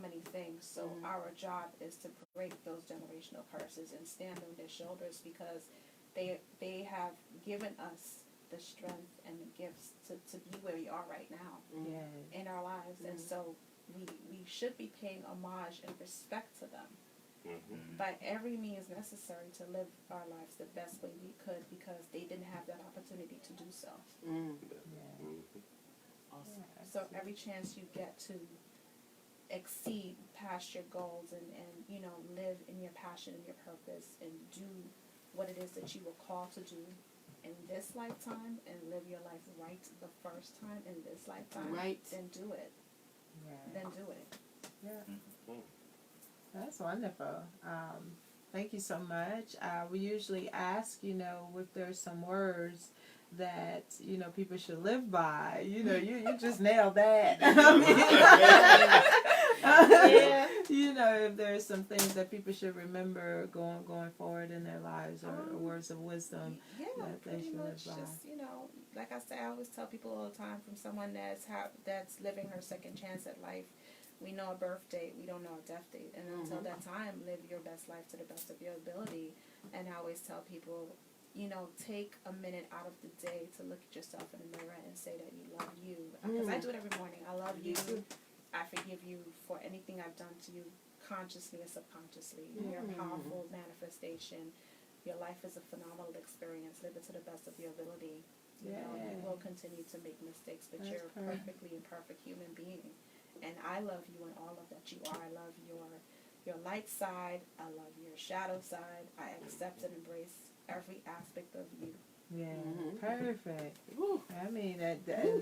S3: many things. So our job is to break those generational curses and stand on their shoulders, because they have given us the strength and the gifts to be where we are right now in our lives, and so we should be paying homage and respect to them by every means necessary to live our lives the best way we could, because they didn't have that opportunity to do so.
S1: Awesome.
S3: So every chance you get to exceed past your goals and you know, live in your passion and your purpose and do what it is that you were called to do in this lifetime and live your life right the first time in this lifetime, then do it. Then do it.
S2: Yeah. That's wonderful. Thank you so much. We usually ask, you know, if there's some words that, you know, people should live by. You know, you just nailed that. You know, if there's some things that people should remember going forward in their lives, or words of wisdom that they should live by.
S3: Just, you know, like I say, I always tell people all the time, from someone that's living her second chance at life. We know a birth date, we don't know a death date, and until that time, live your best life to the best of your ability. And I always tell people, you know, take a minute out of the day to look at yourself in the mirror and say that you love you. Because I do it every morning. I love you. I forgive you for anything I've done to you, consciously or subconsciously. You're a powerful manifestation. Your life is a phenomenal experience. Live it to the best of your ability. You know, you will continue to make mistakes, but you're a perfectly imperfect human being. And I love you in all of that you are. I love your light side. I love your shadow side. I accept and embrace every aspect of you.
S2: Yeah, perfect. I mean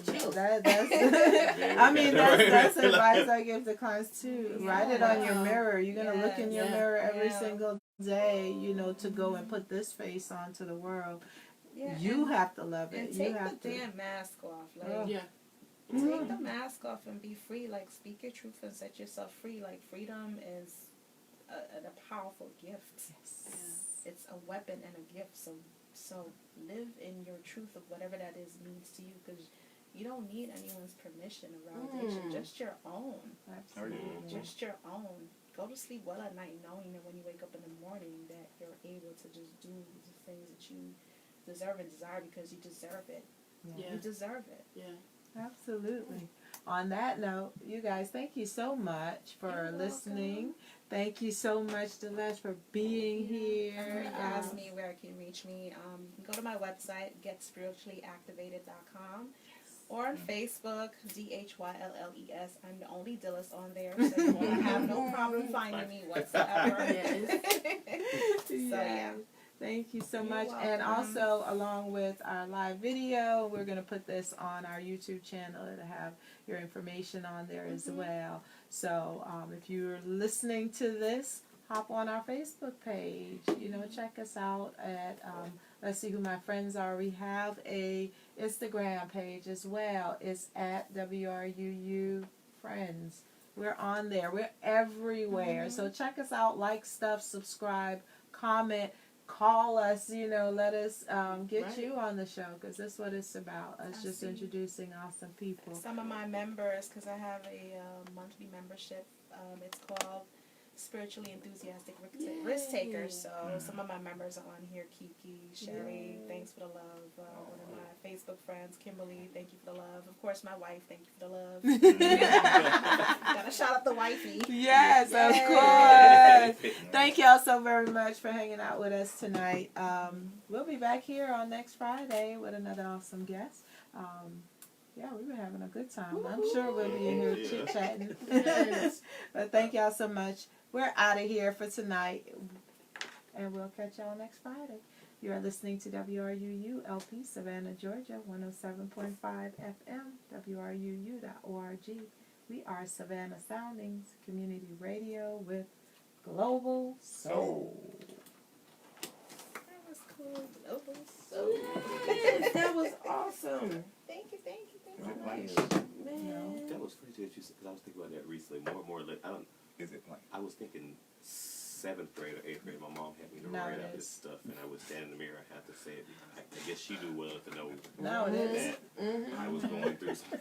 S1: chills.
S2: that's I mean that's advice I give to clients too. Write it on your mirror. You're gonna look in your mirror every single day, you know, to go and put this face onto the world. You have to love it.
S3: And take the damn mask off. Like take the mask off and be free. Like, speak your truth and set yourself free. Like, freedom is a powerful gift. It's a weapon and a gift. So live in your truth of whatever that means to you, because you don't need anyone's permission or validation. Just your own.
S2: Absolutely.
S3: Just your own. Go to sleep well at night knowing that when you wake up in the morning that you're able to just do the things that you deserve and desire, because you deserve it. You deserve it.
S2: Absolutely. On that note, you guys, thank you so much for listening. Thank you so much, Dhylles, for being here.
S3: You asked me where you can reach me. You can go to my website, getspirituallyactivated.com, or on Facebook, DHYLLES. I'm the only Dhylles on there, so you won't have no problem finding me whatsoever. So, yeah.
S2: Thank you so much. And also, along with our live video, we're going to put this on our YouTube channel to have your information on there as well. So if you're listening to this, hop on our Facebook page. You know, check us out at, let's see who my friends are. We have a Instagram page as well. It's at WRUU Friends. We're on there. We're everywhere. So check us out, like stuff, subscribe, comment. Call us, you know, let us get you on the show, because that's what it's about, us just introducing awesome people.
S3: Some of my members, because I have a monthly membership, it's called Spiritually Enthusiastic Risk Takers. So some of my members are on here. Kiki, Sherry, thanks for the love. One of my Facebook friends, Kimberly, thank you for the love. Of course, my wife, thank you for the love. Gotta shout out the wifey.
S2: Yes, of course. Thank y'all so very much for hanging out with us tonight. We'll be back here on next Friday with another awesome guest. Yeah, we were having a good time. I'm sure we'll be in here chit-chatting. But thank y'all so much. We're out of here for tonight, and we'll catch y'all next Friday. You are listening to WRUU LP Savannah, Georgia, 107.5 FM, WRUU.org. We are Savannah Soundings, community radio with Global Soul.
S3: That was cool. Global
S1: So
S3: Soul.
S1: yes, that was awesome.
S3: Thank you.
S4: Is it playing?
S1: Man.
S5: That was funny that you said, because I was thinking about that recently. More and more, like,
S4: Is it playing?
S5: I was thinking 7th grade or 8th grade. My mom had me to
S2: Now
S5: write
S2: it
S5: out
S2: is.
S5: this stuff, and I would stand in the mirror and have to say it. I guess she knew well to know
S2: Now it is.
S5: that I was going through something.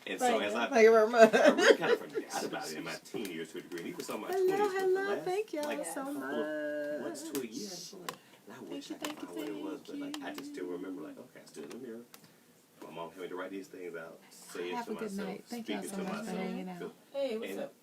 S5: And so as
S2: Thank you very much.
S5: I really kind of forgot about it in my teen years to a degree, and even some of my 20s. but the
S2: Hello,
S5: last,
S2: thank y'all
S5: like,
S2: so
S5: couple
S2: much.
S5: of months to a year, I feel like, and I wish I could find what it was, but like I just still remember, like, okay, I stood in the mirror. My mom had me to write these things out, say it
S2: Have
S5: to
S2: a good
S5: myself,
S2: night. Thank
S5: speak
S2: y'all
S5: it
S2: so
S5: to
S2: much for
S5: myself.
S2: hanging out.
S1: Hey, what's
S5: And
S1: up?